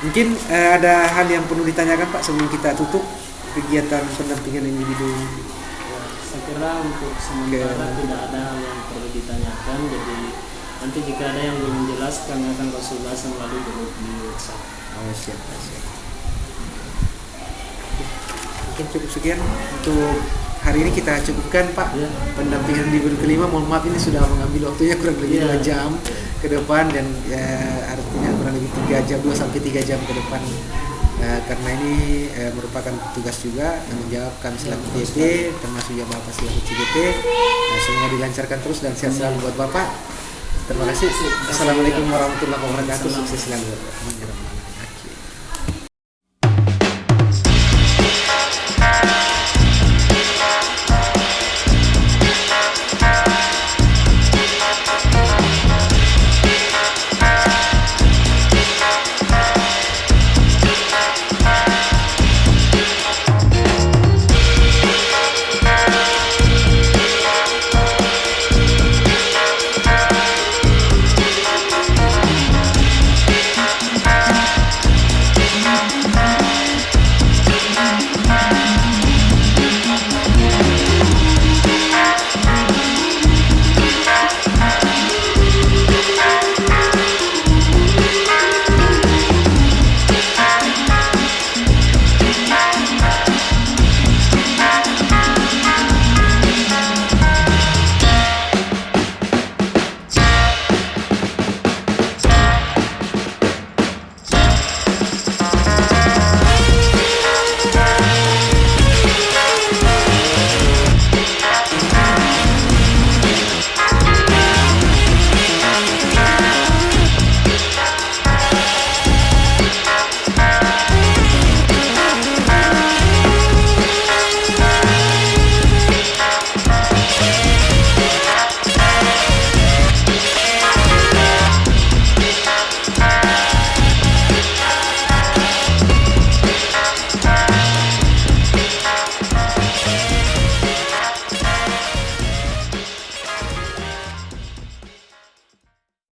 S1: Mungkin ada hal yang perlu ditanyakan Pak sebelum kita tutup kegiatan pendampingan individu.
S2: Saya kira untuk sementara tidak ada hal yang perlu ditanyakan. Jadi Nanti jika ada yang belum jelas kami akan konsultasi melalui grup di WhatsApp.
S1: Oh, siap. Mungkin cukup sekian untuk hari ini, kita cukupkan Pak.
S2: Ya.
S1: Pendampingan di minggu kelima, mohon maaf ini sudah mengambil waktunya kurang lebih
S2: Ya.
S1: 2 jam ke depan, dan artinya kurang lebih 3 jam, 2 sampai 3 jam ke depan. Karena ini merupakan tugas juga tanggung jawab kami selaku TP, termasuk juga Bapak selaku CGT. Semoga dilancarkan terus dan sehat selalu buat Bapak. Terima kasih. Assalamualaikum warahmatullahi wabarakatuh. Sukses selalu.